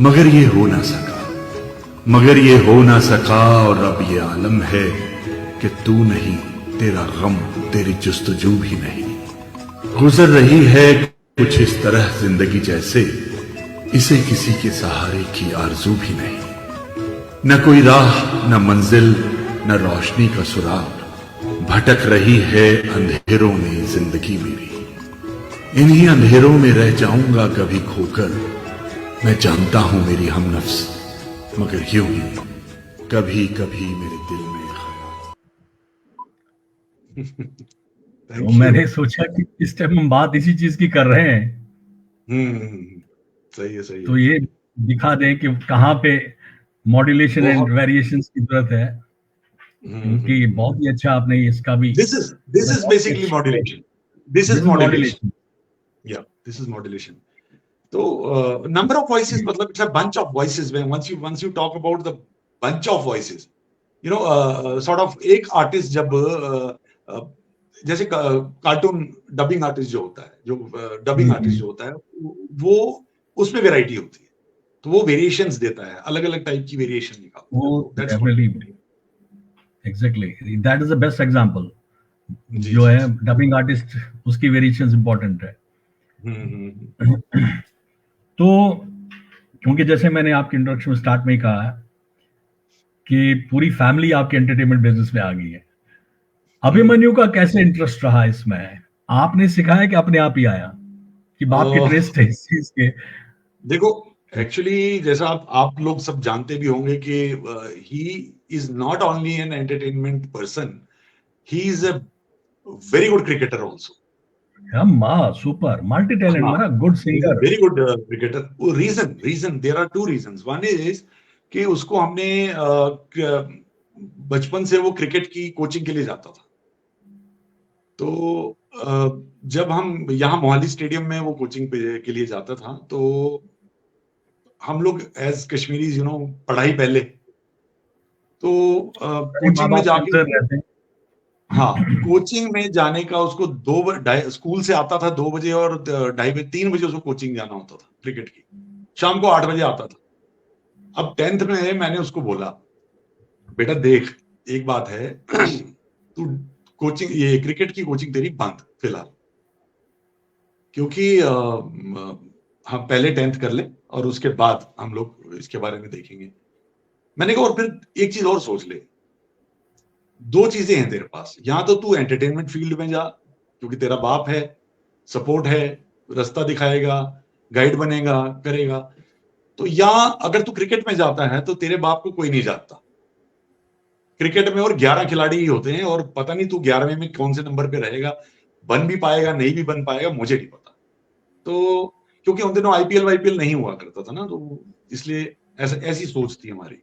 मगर ये हो ना सका, मगर ये हो ना सका। और अब ये आलम है कि तू नहीं, तेरा गम, तेरी जुस्तजू भी नहीं। गुजर रही है कुछ इस तरह जिंदगी जैसे इसे किसी के सहारे की आरजू भी नहीं। न कोई राह, न मंजिल, न रोशनी का सुराग, भटक रही है अंधेरों में जिंदगी मेरी। इन्हीं अंधेरों में रह जाऊंगा कभी खोकर, मैं जानता हूं मेरी हमनफ्स, मगर यूं ही कभी कभी मेरे दिल में तो मैंने सोचा कि इस टाइम हम बात इसी चीज की कर रहे हैं, सही है, सही तो है। ये दिखा दें कि कहाँ पे मॉड्यूलेशन एंड वेरिएशंस की जरूरत है, क्योंकि बहुत ही अच्छा आपने इसका भी this is basically modulation, this is modulation, या दिस इज मॉड्यूलेशन। तो नंबर ऑफ वॉइसेस, मतलब it's a bunch of voices. When once you talk about the bunch of voices, you know, sort of एक artist जब जैसे cartoon dubbing artist जो होता है, जो डबिंग आर्टिस्ट जो होता है, वो उसमें वैरायटी होती है, तो वो वेरिएशंस देता है, अलग अलग टाइप की वेरिएशन निकालता है। Definitely, exactly, that is the best example. जी, जो जी, है डबिंग आर्टिस्ट, उसकी वेरिएशंस इंपॉर्टेंट है। तो क्योंकि जैसे मैंने आपके इंट्रोडक्शन में स्टार्ट में ही कहा कि पूरी फैमिली आपके एंटरटेनमेंट बिजनेस में आ गई है, अभिमन्यु का कैसे इंटरेस्ट रहा इसमें? आपने सिखाया कि अपने आप ही आया, कि बाप के टेस्ट है इस चीज के? देखो, एक्चुअली जैसा आप लोग सब जानते भी होंगे कि he is not only an entertainment person, he is a very good cricketer also. Super multi talent, माना good singer, very good cricketer. Reason there are two reasons. One is कि उसको हमने बचपन से वो क्रिकेट की कोचिंग के लिए जाता था, तो जब हम यहाँ मोहाली स्टेडियम में वो कोचिंग के लिए जाता था, तो हम लोग एज कश्मीरीज, यू नो, पढ़ाई पहले, तो कोचिंग में जाके, हाँ, कोचिंग में जाने का उसको स्कूल से आता था 2 बजे, और 2:30-3 बजे उसको कोचिंग जाना होता था क्रिकेट की। शाम को 8 बजे आता था। अब 10th में मैंने उसको बोला, बेटा देख, एक बात है, तू कोचिंग, ये क्रिकेट की कोचिंग तेरी बंद फिलहाल, क्योंकि हम पहले 10th कर ले और उसके बाद हम लोग इसके बारे में देखेंगे। मैंने कहा और फिर एक चीज और सोच ले, 2 चीजें हैं तेरे पास, या तो तू एंटरटेनमेंट फील्ड में जा, क्योंकि तेरा बाप है, सपोर्ट है, रास्ता दिखाएगा, गाइड बनेगा, करेगा, तो या अगर तू क्रिकेट में जाता है तो तेरे बाप को कोई नहीं जानता क्रिकेट में, और 11 खिलाड़ी ही होते हैं, और पता नहीं तू 11वें में कौन से नंबर पे रहेगा, बन भी पाएगा, नहीं भी बन पाएगा, मुझे नहीं पता। तो क्योंकि उन दिनों आईपीएल नहीं हुआ करता था ना, तो इसलिए ऐसी सोच थी हमारी।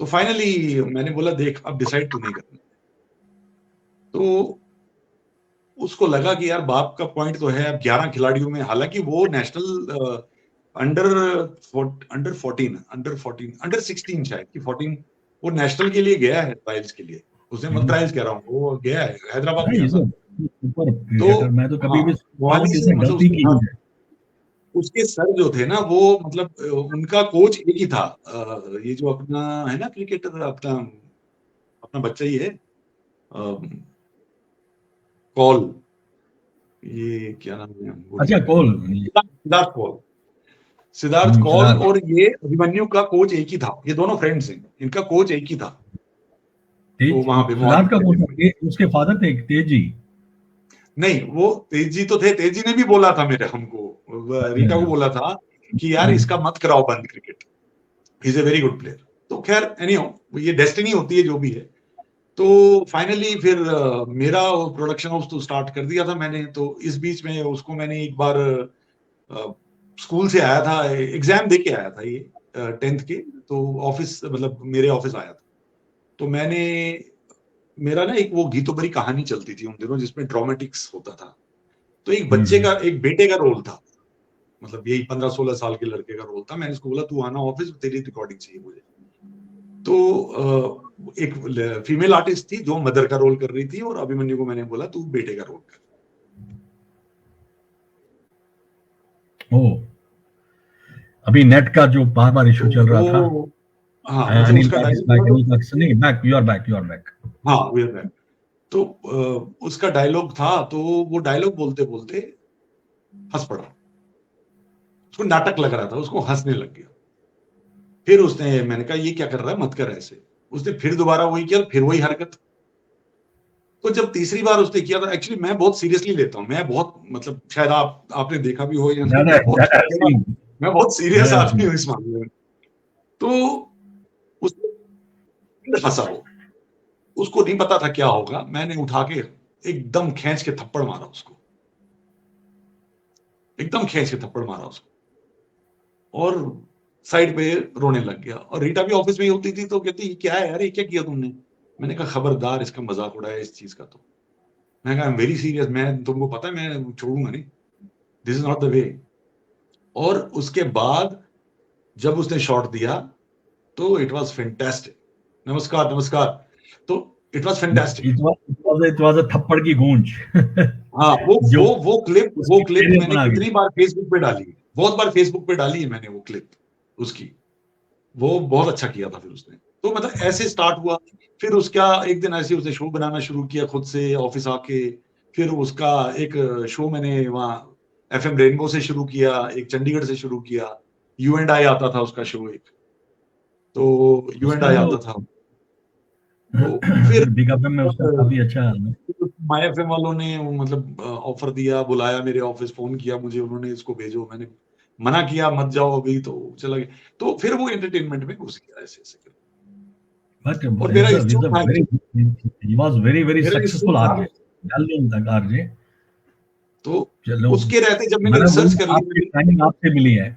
तो फाइनली मैंने बोला देख, अब डिसाइड तू नहीं करना। तो उसको लगा कि यार बाप का पॉइंट तो है, अब 11 खिलाड़ियों में, हालांकि वो नेशनल अंडर 16 शायद कि 14, वो नेशनल के लिए गया है, ट्रायल्स के लिए। उसने, मैं ट्रायल्स कह रहा हूँ, वो गया है, हैदराबाद गया था। तो मैं तो कभी भी गलती की है। उसके सर जो थे ना, वो मतलब उनका कोच एक ही था, ये जो अपना है ना क्रिकेटर, अपना बच्चा ही है, कॉल, ये क्या नाम है? अच्छा, कॉल, सिद्धार्थ कौल और ये अभिमन्यु का कोच एक ही था। ये दोनों फ्रेंड्स हैं, इनका कोच एक ही था। तो वहां पे सिद्धार्थ का कोच, उसके फादर थे तेजी? नहीं, वो तेजी तो थे, तेजी ने भी बोला था हमको, रीटा को बोला था कि यार इसका मत कराओ बंद cricket, he is a very good player. तो खैर एनीहाउ, ये डेस्टिनी होती है जो भी है। तो फाइनली फिर मेरा प्रोडक्शन हाउस तो स्टार्ट कर दिया था मैंने। तो इस बीच में उसको मैंने एक बार स्कूल से आया था, एग्जाम दे के आया था ये 10th के, तो ऑफिस, मतलब मेरे ऑफिस आया था। तो मैंने मेरा ना एक वो गीतों भरी कहानी चलती थी उन दिनों जिसमें ड्रामेटिक्स होता था। तो एक बच्चे का, एक बेटे का रोल था, मतलब यही 15-16 साल के लड़के का रोल था। मैंने उसको बोला तू आना ऑफिस, तेरी रिकॉर्डिंग चाहिए मुझे। तो एक फीमेल आर्टिस्ट थी जो मदर का रोल कर रही थी, और अभिमन्यु को मैंने बोला तू बेटे का रोल कर। ओ, अभी नेट का जो बार बार इशू चल रहा था। हाँ, अनिल उसका का नहीं, बैक, यू आर बैक। हाँ, वी आर बैक। तो उसका डायलॉग था, तो वो डायलॉग बोलते बोलते हंस पड़ा, उसको नाटक लग रहा था, उसको हंसने लग गया। फिर उसने, मैंने कहा ये क्या कर रहा है, मत कर ऐसे। उसने फिर दोबारा वही किया, फिर वही हरकत। तो जब तीसरी बार उसने किया था, एक्चुअली मैं बहुत सीरियसली लेता हूँ, मैं बहुत, मतलब शायद आपने देखा भी हो या नहीं, मैं बहुत सीरियस आदमी हूँ इस मामले में। तो उसने हंसा, उसको नहीं पता था क्या होगा। मैंने उठा के एकदम खींच के थप्पड़ मारा उसको, एकदम खींच के थप्पड़ मारा उसको, और साइड पे रोने लग गया। और रीटा भी ऑफिस में ही होती थी, तो कहती क्या है यार, ये क्या किया तुमने? मैंने कहा खबरदार इसका मजाक उड़ाया इस चीज का। तो मैंने कहा आई एम वेरी सीरियस, मैं, तुमको पता है मैं छोड़ूंगा नहीं, this is not the way. और उसके बाद जब उसने शॉट दिया तो इट वाज फैंटास्टिक। नमस्कार नमस्कार, तो it was fantastic. It was a थप्पड़ की गूंज। हाँ, वो क्लिप मैंने बना कितनी बार फेसबुक पे डाली है, बहुत बार फेसबुक पे डाली है मैंने वो क्लिप उसकी। वो बहुत अच्छा किया था फिर उसने। तो मतलब ऐसे स्टार्ट हुआ। फिर उसका एक दिन ऐसे उसने शो बनाना शुरू किया खुद से ऑफिस आके। फिर उसका एक शो मैंने वहाँ एफएम रेनबो से शुरू किया, एक चंडीगढ़ से शुरू किया। यू एंड आई आता था उसका शो एक, तो यू एंड आई आता था। तो फिर बिग एफएम में उसका काफी अच्छा माय एफएम वालों ने मतलब ऑफर दिया, बुलाया मेरे ऑफिस, फोन किया मुझे, उन्होंने इसको भेजो। मैंने मना किया, मत जाओ अभी, तो चला गया। तो फिर वो एंटरटेनमेंट में घुस गया ऐसे ऐसे करके। But और मेरा he was very successful RJ, well-known RJ. तो चलो, उसके रहते जब मैंने रिसर्च कर ली, ट्रेनिंग आपसे मिली है।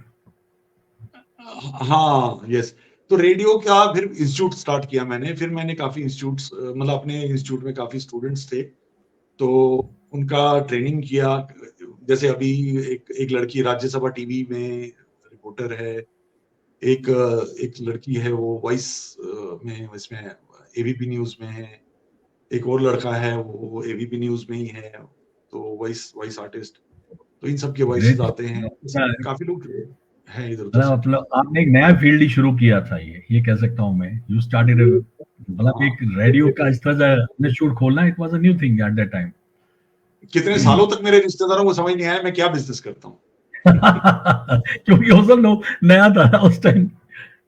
हाँ, यस। तो रेडियो का फिर इंस्टीट्यूट स्टार्ट किया मैंने। फिर मैंने काफी इंस्टीट्यूट्स, मतलब अपने इंस्टीट्यूट में काफी स्टूडेंट्स थे, तो उनका ट्रेनिंग किया। जैसे अभी एक लड़की राज्यसभा टीवी में रिपोर्टर है, एक लड़की है वो वॉइस में, इसमें एबीपी न्यूज में है। एक और लड़का है वो एबीपी न्यूज में ही है, तो वॉइस आर्टिस्ट। तो इन सब के वॉइसेस आते हैं, काफी लोग हैं इधर उधर। मतलब आपने एक नया फील्ड ही शुरू किया था, ये कह सकता हूँ मैं। यू स्टार्टेड, मतलब एक रेडियो का इस तरह इंस्टीट्यूट खोलना, it was a new thing at that time. कितने सालों तक मेरे रिश्तेदारों को समझ नहीं आया मैं क्या बिजनेस करता हूँ। क्योंकि वो सब लोग नया था ना उस टाइम।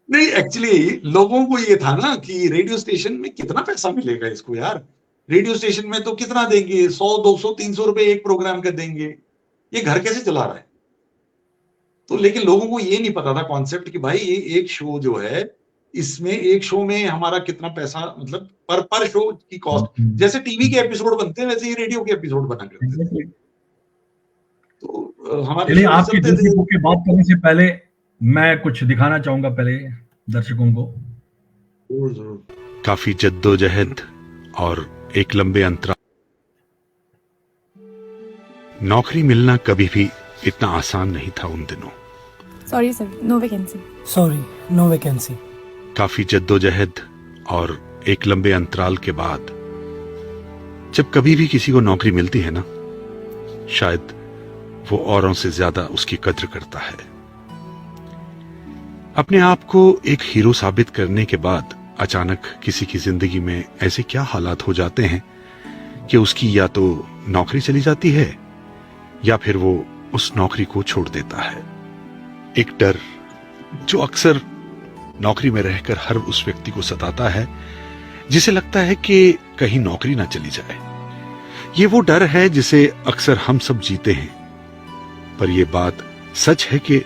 नहीं, एक्चुअली लोगों को ये था ना कि रेडियो स्टेशन में कितना पैसा मिलेगा इसको यार, रेडियो स्टेशन में तो कितना देंगे, 100 200 300 रुपए एक प्रोग्राम के देंगे, ये घर कैसे चला रहा है। तो लेकिन लोगों को ये नहीं पता था कॉन्सेप्ट कि भाई ये एक शो जो है, इसमें एक शो में हमारा कितना पैसा, मतलब पर शो की कॉस्ट। जैसे टीवी के एपिसोड बनते हैं वैसे ही रेडियो के एपिसोड बना करते थे। तो हमारे आपकी दूसरी बुक की बात करने से पहले मैं कुछ दिखाना चाहूंगा पहले दर्शकों को। काफी जद्दोजहद और एक लंबे अंतराल, नौकरी मिलना कभी भी इतना आसान नहीं था उन दिनों। Sorry sir, no vacancy. Sorry, no vacancy. काफी जद्दोजहद और एक लंबे अंतराल के बाद जब कभी भी किसी को नौकरी मिलती है ना, शायद वो औरों से ज्यादा उसकी कद्र करता है। अपने आप को एक हीरो साबित करने के बाद अचानक किसी की जिंदगी में ऐसे क्या हालात हो जाते हैं कि उसकी या तो नौकरी चली जाती है या फिर वो उस नौकरी को छोड़ देता है। एक डर जो अक्सर नौकरी में रहकर हर उस व्यक्ति को सताता है जिसे लगता है कि कहीं नौकरी ना चली जाए। ये वो डर है जिसे अक्सर हम सब जीते हैं, पर यह बात सच है कि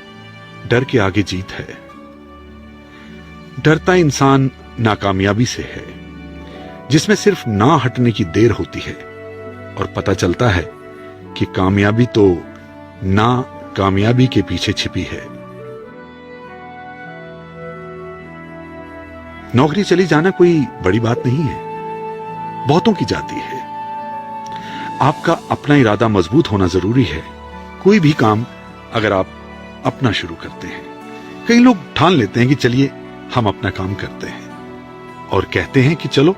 डर के आगे जीत है। डरता इंसान नाकामयाबी से है, जिसमें सिर्फ ना हटने की देर होती है और पता चलता है कि कामयाबी तो ना कामयाबी के पीछे छिपी है। नौकरी चली जाना कोई बड़ी बात नहीं है, बहुतों की जाती है। आपका अपना इरादा मजबूत होना जरूरी है। कोई भी काम अगर आप अपना शुरू करते हैं, कई लोग ठान लेते हैं कि चलिए हम अपना काम करते हैं और कहते हैं कि चलो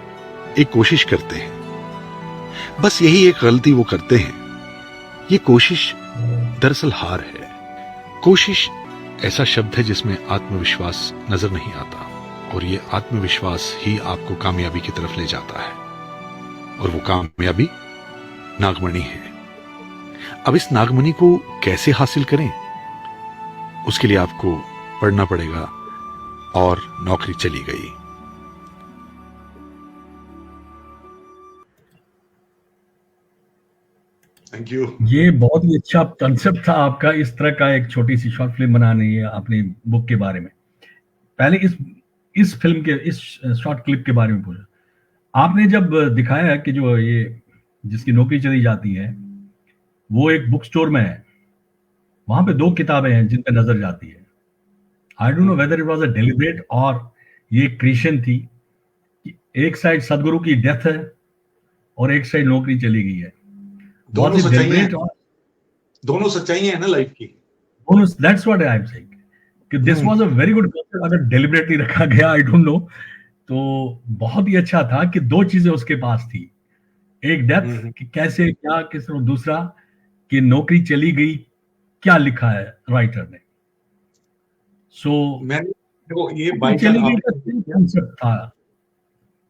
एक कोशिश करते हैं। बस यही एक गलती वो करते हैं। ये कोशिश दरअसल हार है। कोशिश ऐसा शब्द है जिसमें आत्मविश्वास नजर नहीं आता, और ये आत्मविश्वास ही आपको कामयाबी की तरफ ले जाता है, और वो कामयाबी नागमणि है। अब इस नागमणि को कैसे हासिल करें, उसके लिए आपको पढ़ना पड़ेगा, और नौकरी चली गई। Thank you. ये बहुत ही अच्छा कंसेप्ट था आपका, इस तरह का एक छोटी सी शॉर्ट फिल्म बनानी है अपनी बुक के बारे में। पहले इस फिल्म के इस शॉर्ट क्लिप के बारे में पूछा। आपने जब दिखाया कि जो ये जिसकी नौकरी चली जाती है वो एक बुक स्टोर में है, वहां पे 2 किताबें हैं जिन पे नजर जाती है। I don't know whether it was a deliberate और ये क्रिएशन थी कि एक साइड सदगुरु की डेथ है और एक साइड नौकरी चली गई है। दोनों Was it सच्चाइयां deliberate हैं, or- दोनों सच्चाइयां हैं ना लाइफ की। bonus, that's what I'm saying कि this was a very good concept। अगर deliberately रखा गया I don't know, तो बहुत ही अच्छा था कि 2 चीजें उसके पास थी। एक डेथ कि कैसे क्या किस, दूसरा कि नौकरी चली गई, क्या लिखा है राइटर ने। सो मैंने देखो ये नौकरी बाई चली गई आप का कंसेप्ट था।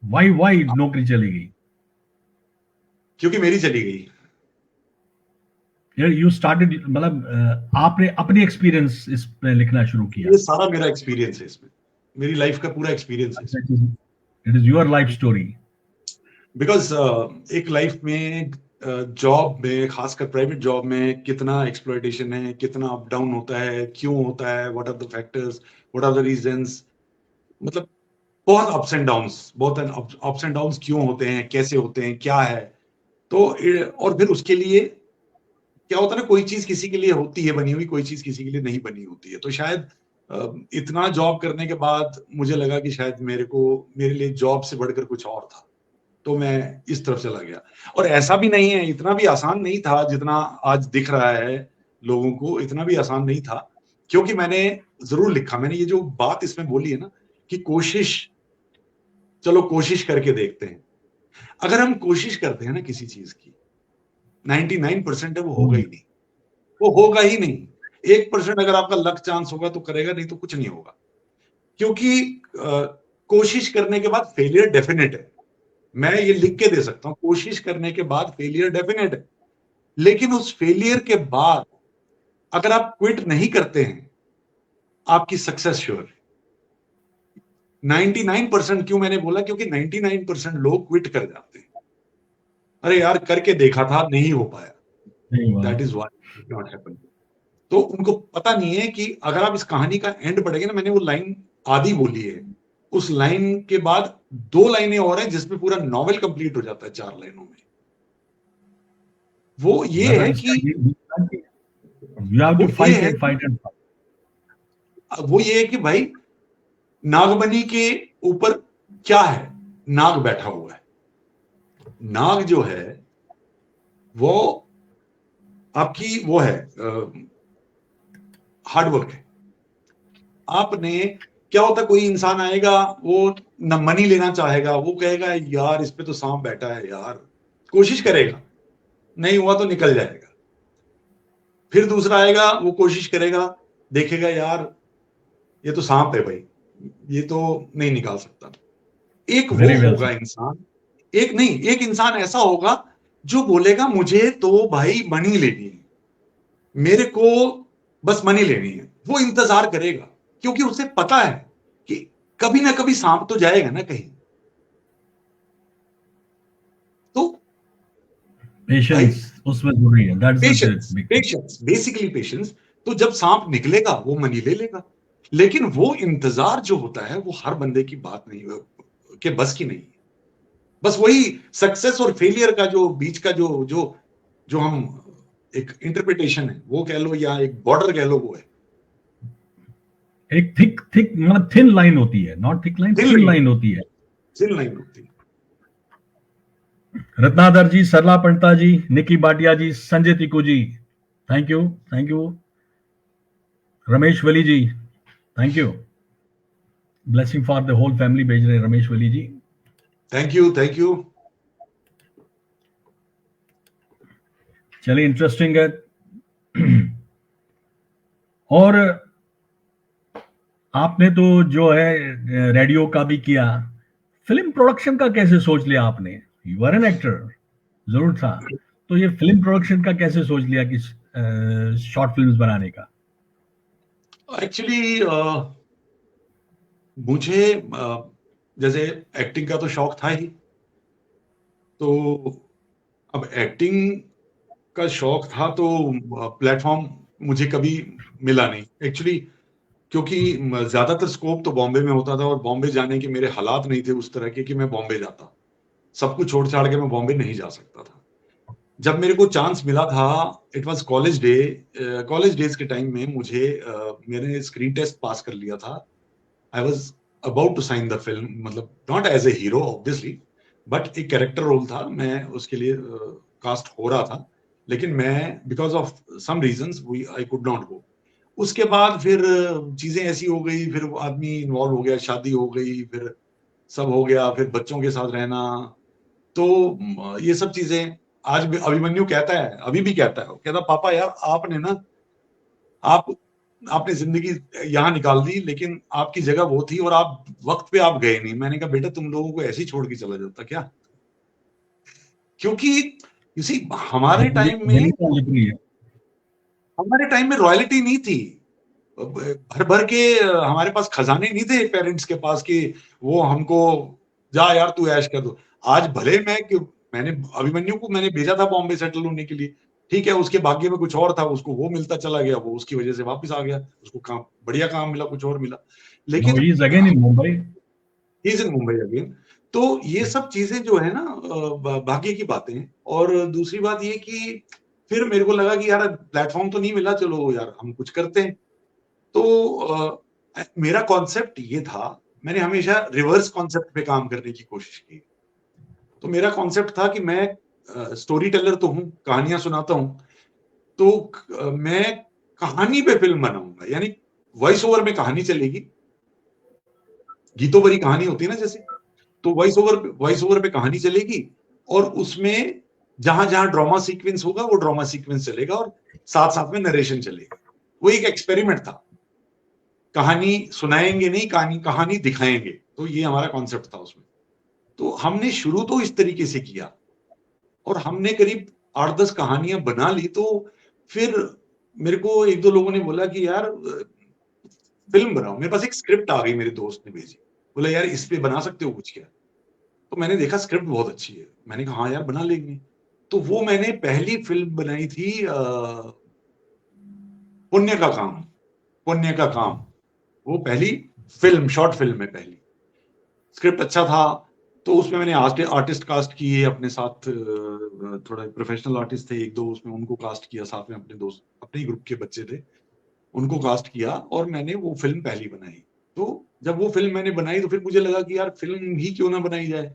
वाई नौकरी चली गई? क्योंकि मेरी चली गई। यू स्टार्टेड, मतलब आपने अपनी एक्सपीरियंस इस पे लिखना शुरू किया। ये सारा मेरा एक्सपीरियंस है, इसमें मेरी लाइफ का पूरा एक्सपीरियंस है। It is your life story. Because एक लाइफ में जॉब में, खासकर प्राइवेट जॉब में, कितना एक्सप्लॉयटेशन है, कितना अप डाउन होता है, क्यों होता है, what are the factors, what are the reasons, मतलब बहुत अप्स एंड डाउन्स, बहुत अप्स एंड डाउन्स क्यों होते हैं, कैसे होते हैं, क्या है। तो और फिर उसके लिए क्या होता है ना, कोई चीज किसी के लिए होती है बनी हुई, कोई चीज किसी के लिए नहीं बनी होती है। तो शायद इतना जॉब करने के बाद मुझे लगा कि शायद मेरे लिए जॉब से बढ़कर कुछ और था, तो मैं इस तरफ चला गया। और ऐसा भी नहीं है, इतना भी आसान नहीं था जितना आज दिख रहा है लोगों को, इतना भी आसान नहीं था। क्योंकि मैंने जरूर लिखा, मैंने ये जो बात इसमें बोली है ना कि कोशिश, चलो कोशिश करके देखते हैं। अगर हम कोशिश करते हैं ना किसी चीज की, 99% है वो होगा ही नहीं, वो होगा ही नहीं। 1% अगर आपका लक चांस होगा तो करेगा, नहीं तो कुछ नहीं होगा। क्योंकि कोशिश करने के बाद फेलियर डेफिनेट है। मैं ये लिख के दे सकता हूं, कोशिश करने के बाद फेलियर डेफिनेट है। लेकिन उस फेलियर के बाद अगर आप क्विट नहीं करते हैं, आपकी सक्सेस श्योर है। 99% क्यों मैंने बोला, क्योंकि 99% लोग क्विट कर जाते हैं। अरे यार करके देखा था, नहीं हो पाया, that is why it not happen. तो उनको पता नहीं है कि अगर आप इस कहानी का एंड पढ़ेंगे ना, मैंने वो लाइन आधी बोली है, उस लाइन के बाद 2 लाइनें और हैं जिसमें पूरा नॉवेल कंप्लीट हो जाता है 4 लाइनों में। वो ये है कि you have to fight and fight and fight। वो ये है कि भाई नागमणि के ऊपर क्या है, नाग बैठा हुआ है। नाग जो है वो आपकी वो है हार्डवर्क है। आपने क्या होता है, कोई इंसान आएगा, वो न मनी लेना चाहेगा, वो कहेगा यार इस पे तो सांप बैठा है यार, कोशिश करेगा, नहीं हुआ तो निकल जाएगा। फिर दूसरा आएगा, वो कोशिश करेगा, देखेगा यार ये तो सांप है भाई, ये तो नहीं निकाल सकता। एक वो होगा इंसान, एक इंसान ऐसा होगा जो बोलेगा मुझे तो भाई मनी लेनी है, मेरे को बस मनी लेनी है। वो इंतजार करेगा क्योंकि उसे पता है कि कभी ना कभी सांप तो जाएगा ना कहीं। तो पेशेंस उसमें जरूरी है। Patience, basically patience. तो जब सांप निकलेगा वो मनी ले लेगा। लेकिन वो इंतजार जो होता है वो हर बंदे की बात नहीं के बस की नहीं है। बस वही सक्सेस और फेलियर का जो बीच का जो हम एक इंटरप्रिटेशन है वो कह लो, या एक बॉर्डर कह लो, वो है एक थिक मतलब थिन लाइन होती है, not thick line, thin line होती है। थिन लाइन होती है। रत्नाधर ji, Sarla Pandita ji, Niki Bhatia ji, Sanjay Tiku ji, thank you, thank you. Ramesh Wali ji, thank you. Blessing for the whole family भेज रहे हैं Ramesh Wali ji. Thank you, thank you. चलिए, इंटरेस्टिंग है। और आपने तो जो है रेडियो का भी किया, फिल्म प्रोडक्शन का कैसे सोच लिया आपने? यू आर एन एक्टर, जरूर था, तो ये फिल्म प्रोडक्शन का कैसे सोच लिया कि शॉर्ट फिल्म्स बनाने का? एक्चुअली मुझे जैसे एक्टिंग का तो शौक था ही, तो अब एक्टिंग का शौक था तो प्लेटफॉर्म मुझे कभी मिला नहीं एक्चुअली, क्योंकि ज्यादातर स्कोप तो बॉम्बे में होता था और बॉम्बे जाने के मेरे हालात नहीं थे उस तरह के कि मैं बॉम्बे जाता। सब कुछ छोड़ छाड़ के मैं बॉम्बे नहीं जा सकता था। जब मेरे को चांस मिला था, it was college day, college days के टाइम में मुझे मैंने स्क्रीन टेस्ट पास कर लिया था। I was about to sign the film, मतलब not as a hero obviously, but एक कैरेक्टर रोल था, मैं उसके लिए कास्ट हो रहा था, लेकिन मैं because of some reasons I could not go. उसके बाद फिर चीजें ऐसी हो गई, फिर आदमी इन्वॉल्व हो गया, शादी हो गई, फिर सब हो गया, फिर बच्चों के साथ रहना, तो ये सब चीजें आज भी अभिमन्यु कहता है, अभी भी कहता है, कहता पापा यार आपने ना आपने जिंदगी यहाँ निकाल दी, लेकिन आपकी जगह वो थी और आप वक्त पे आप गए नहीं। मैंने कहा बेटा तुम लोगों को ऐसे ही छोड़ के चला जाता क्या? क्योंकि इसी हमारे टाइम में रॉयल्टी नहीं थी, भर भर के हमारे पास खजाने नहीं थे पेरेंट्स के पास कि वो हमको जा यार तू ऐश कर दो। आज भले मैंने अभिमन्यु को मैंने भेजा था बॉम्बे सेटल होने के लिए, ठीक है, उसके भाग्य में कुछ और था, उसको वो मिलता चला गया, वो उसकी वजह से वापस आ गया, उसको काम बढ़िया काम मिला, कुछ और मिला, लेकिन he is again in Mumbai, he is in Mumbai again. तो ये सब चीजें जो है ना भाग्य की बातें हैं। और दूसरी बात ये कि फिर मेरे को लगा कि यार प्लेटफॉर्म तो नहीं मिला, चलो यार हम कुछ करते हैं। तो मेरा कॉन्सेप्ट ये था, मैंने हमेशा रिवर्स कॉन्सेप्ट पे काम करने की कोशिश की। तो मेरा कॉन्सेप्ट था कि मैं स्टोरी टेलर तो हूं, कहानियां सुनाता हूं, तो मैं कहानी पे फिल्म बनाऊंगा, यानी वॉइस ओवर में कहानी चलेगी, गीतों भरी कहानी होती है ना जैसे, तो वॉइस ओवर पे कहानी चलेगी, और उसमें जहां जहां ड्रामा सीक्वेंस होगा वो ड्रामा सीक्वेंस चलेगा, और साथ साथ में नरेशन चलेगा। वो एक एक्सपेरिमेंट था, कहानी सुनाएंगे नहीं, कहानी दिखाएंगे, तो ये हमारा कॉन्सेप्ट था उसमें। तो हमने शुरू तो इस तरीके से किया, और हमने करीब 8-10 कहानियां बना ली। तो फिर मेरे को एक दो लोगों ने बोला कि यार फिल्म बनाओ। मेरे पास एक स्क्रिप्ट आ गई, मेरे दोस्त ने भेजी, बोला यार इस पे बना सकते हो कुछ क्या? तो मैंने देखा स्क्रिप्ट बहुत अच्छी है, मैंने कहा हाँ यार बना लेंगे। तो वो मैंने पहली फिल्म बनाई थी पुण्य का काम, वो पहली फिल्म, शॉर्ट फिल्म है पहली। स्क्रिप्ट अच्छा था, तो उसमें मैंने आर्टिस्ट कास्ट किए अपने साथ, थोड़ा प्रोफेशनल आर्टिस्ट थे एक दो उसमें, उनको कास्ट किया, साथ में अपने दोस्त, अपने ग्रुप के बच्चे थे, उनको कास्ट किया, और मैंने वो फिल्म पहली बनाई। तो जब वो फिल्म मैंने बनाई तो फिर मुझे लगा कि यार फिल्म ही क्यों ना बनाई जाए।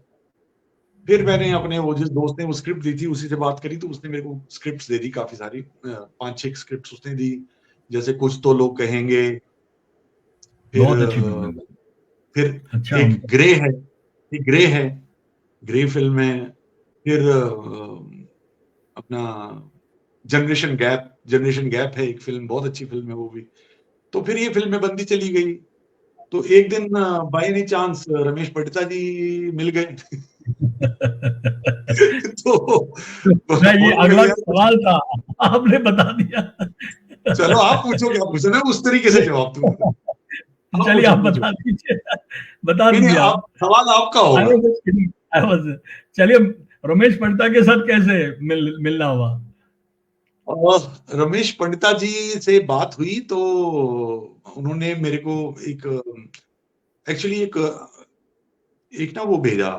फिर मैंने अपने वो जिस दोस्त ने वो स्क्रिप्ट दी थी उसी से बात करी, तो उसने मेरे को स्क्रिप्ट्स दे दी काफी सारी, 5-6 स्क्रिप्ट्स उसने दी, जैसे कुछ तो लोग कहेंगे, फिर अच्छा, एक ग्रे है, ग्रे फिल्म है, फिर अपना जनरेशन गैप है एक फिल्म, बहुत अच्छी फिल्म है वो भी। तो फिर ये फिल्में बनती चली गई। तो एक दिन by any chance Ramesh Pandita जी मिल गए। तो ये अगला सवाल था, आपने बता दिया। चलो आप पूछो, क्या पूछना है उस तरीके से जवाब दूंगा। चलिए आप बता दीजिए, बता दीजिए आप, सवाल आपका होगा। चलिए, रमेश पंडिता के साथ कैसे मिलना हुआ? और रमेश पंडिता जी से बात हुई, तो उन्होंने मेरे को एक्चुअली एक ना वो भेजा,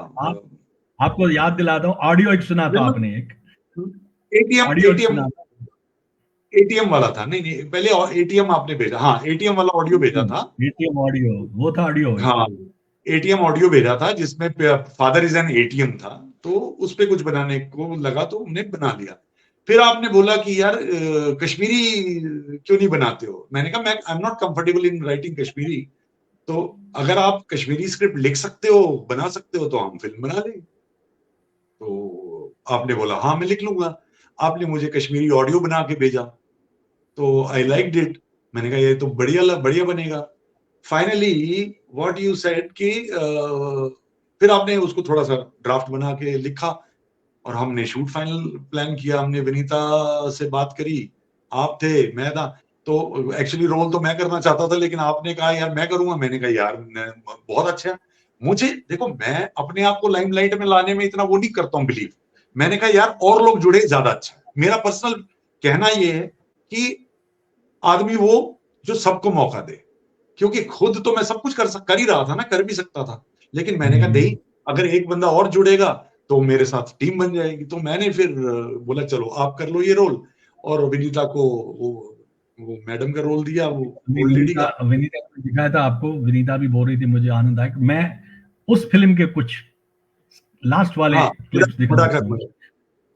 आपको याद दिलाता हूँ, ऑडियो एक सुना था आपने, एक एटीएम वाला था। नहीं पहले एटीएम आपने भेजा, हाँ एटीएम वाला ऑडियो भेजा था, एटीएम ऑडियो, वो था ऑडियो। हाँ एटीएम ऑडियो भेजा था, जिसमें फादर इज एन एटीएम था। तो उस पे कुछ बनाने को लगा तो हमने बना लिया। फिर आपने बोला कि यार कश्मीरी क्यों नहीं बनाते हो? मैंने कहा मैं आई am not comfortable in writing Kashmiri, तो अगर आप कश्मीरी स्क्रिप्ट लिख सकते हो, बना सकते हो, तो हम फिल्म बना लें। तो आपने बोला हाँ मैं लिख लूंगा। आपने मुझे कश्मीरी ऑडियो बना के भेजा, तो आई लाइक्ड इट। मैंने कहा ये तो बढ़िया बढ़िया बनेगा। फाइनली व्हाट यू सेड कि फिर आपने उसको थोड़ा सा ड्राफ्ट बना के लिखा और हमने शूट फाइनल प्लान किया। हमने विनीता से बात करी, आप थे, मैं था। तो एक्चुअली रोल तो मैं करना चाहता था, लेकिन आपने कहा यार मैं करूंगा। मैंने कहा यार बहुत अच्छा है। मुझे देखो, मैं अपने आप को लाइमलाइट में लाने में इतना वो नहीं करता हूँ बिलीव। मैंने कहा यार और लोग जुड़े ज्यादा अच्छा है। मेरा पर्सनल कहना ये है कि आदमी वो जो सबको मौका दे, क्योंकि खुद तो मैं सब कुछ कर ही रहा था ना, कर भी सकता था, लेकिन मैंने कहा नहीं, अगर एक बंदा और जुड़ेगा तो मेरे साथ टीम बन जाएगी। तो मैंने फिर बोला चलो आप कर लो ये रोल, और विनीता को वो मैडम का रोल दिया, वो ओल्ड लेडी का। विनीता को दिखाया था आपको, विनीता भी बोल रही थी मुझे आनंद आया। मैं उस फिल्म के कुछ लास्ट वाले हाँ, क्लिप्स बुढ़ा दिखा, कर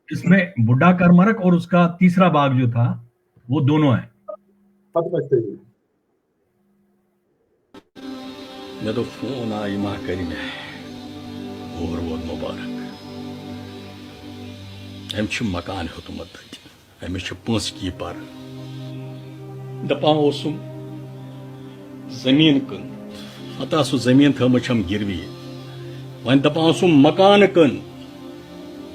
इसमें बुड्ढा करमरक और उसका तीसरा भाग जो था वो दोनों है। मे दोप फोन आई मा करी मे और वोद मुबारक अमिस मकान हेतुमत अमिस पंस की पर दपान ओसुम जमीन कन पता सु जमीन थम गिरवी वन दपान सु मकान कन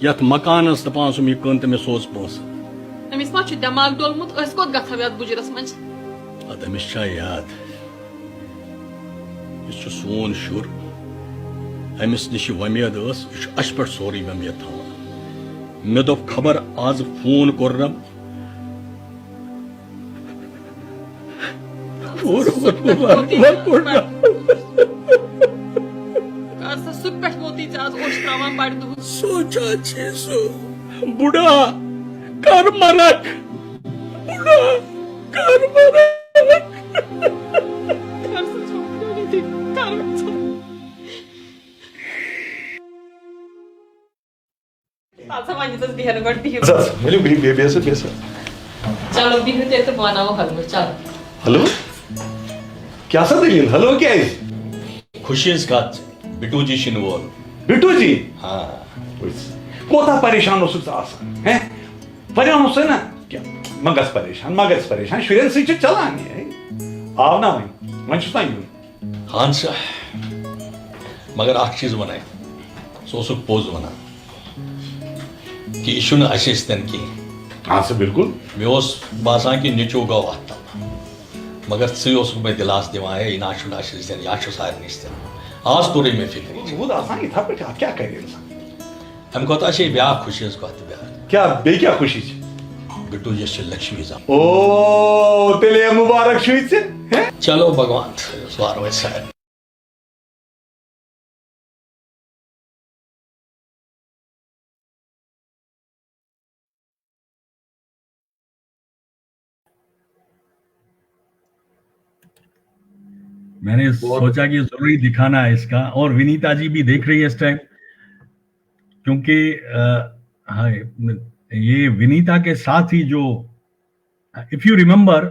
यथ मकानस दपान सु यह कन तमें सोच पंस अमिस मा दिमाग डोलमुत अस कोत गथव याद बुजरस मंज अद अमिस छा याद यह सोन शुर अमिस निश वमेद यह अस पे सोरी वमेद थवान मे दोप खबर आज फोन कोर्रम और सुख पे मोती आज ओश त्रावान बड़ दुह सोचा छे सो बुढ़ा कर मरक बुढ़ा कर मरक कर से छोड़ नहीं थी कर साथ समाज तो बिहर गड़ती है मिलो बेसा बेसा। चलो बिहर ते तो बनाओ हलवा चलो। हेलो, क्या सा दलील? हेलो क्या है? खुशी कत बिटू जी शिन वोल बिट्टू जी, हाँ कोता परेशान हो हैं? परेशान हो ना क्या? मगस परेशान शुरन से चलान आव ना वन हाँ सा मगर अख चीज वन सो पोज वन कि यह असिस्तन कह। हाँ सर बिल्कुल। मे बासान कि निचो गो अत मगर च मैं दिलास दिवान यह ना दिन यह सारे दिन आज तोरे मे फिक्र वो इथा पे क्या करे इंसान अम कत ब्या खुशी कत क्या बे क्या खुशी बिटू यश लक्ष्मी जा ओ तेले मुबारक शुई से चलो भगवान स्वार वैसा है। मैंने सोचा कि जरूरी दिखाना है इसका, और विनीता जी भी देख रही है इस टाइम, क्योंकि हाँ, ये विनीता के साथ ही जो इफ यू रिमेंबर,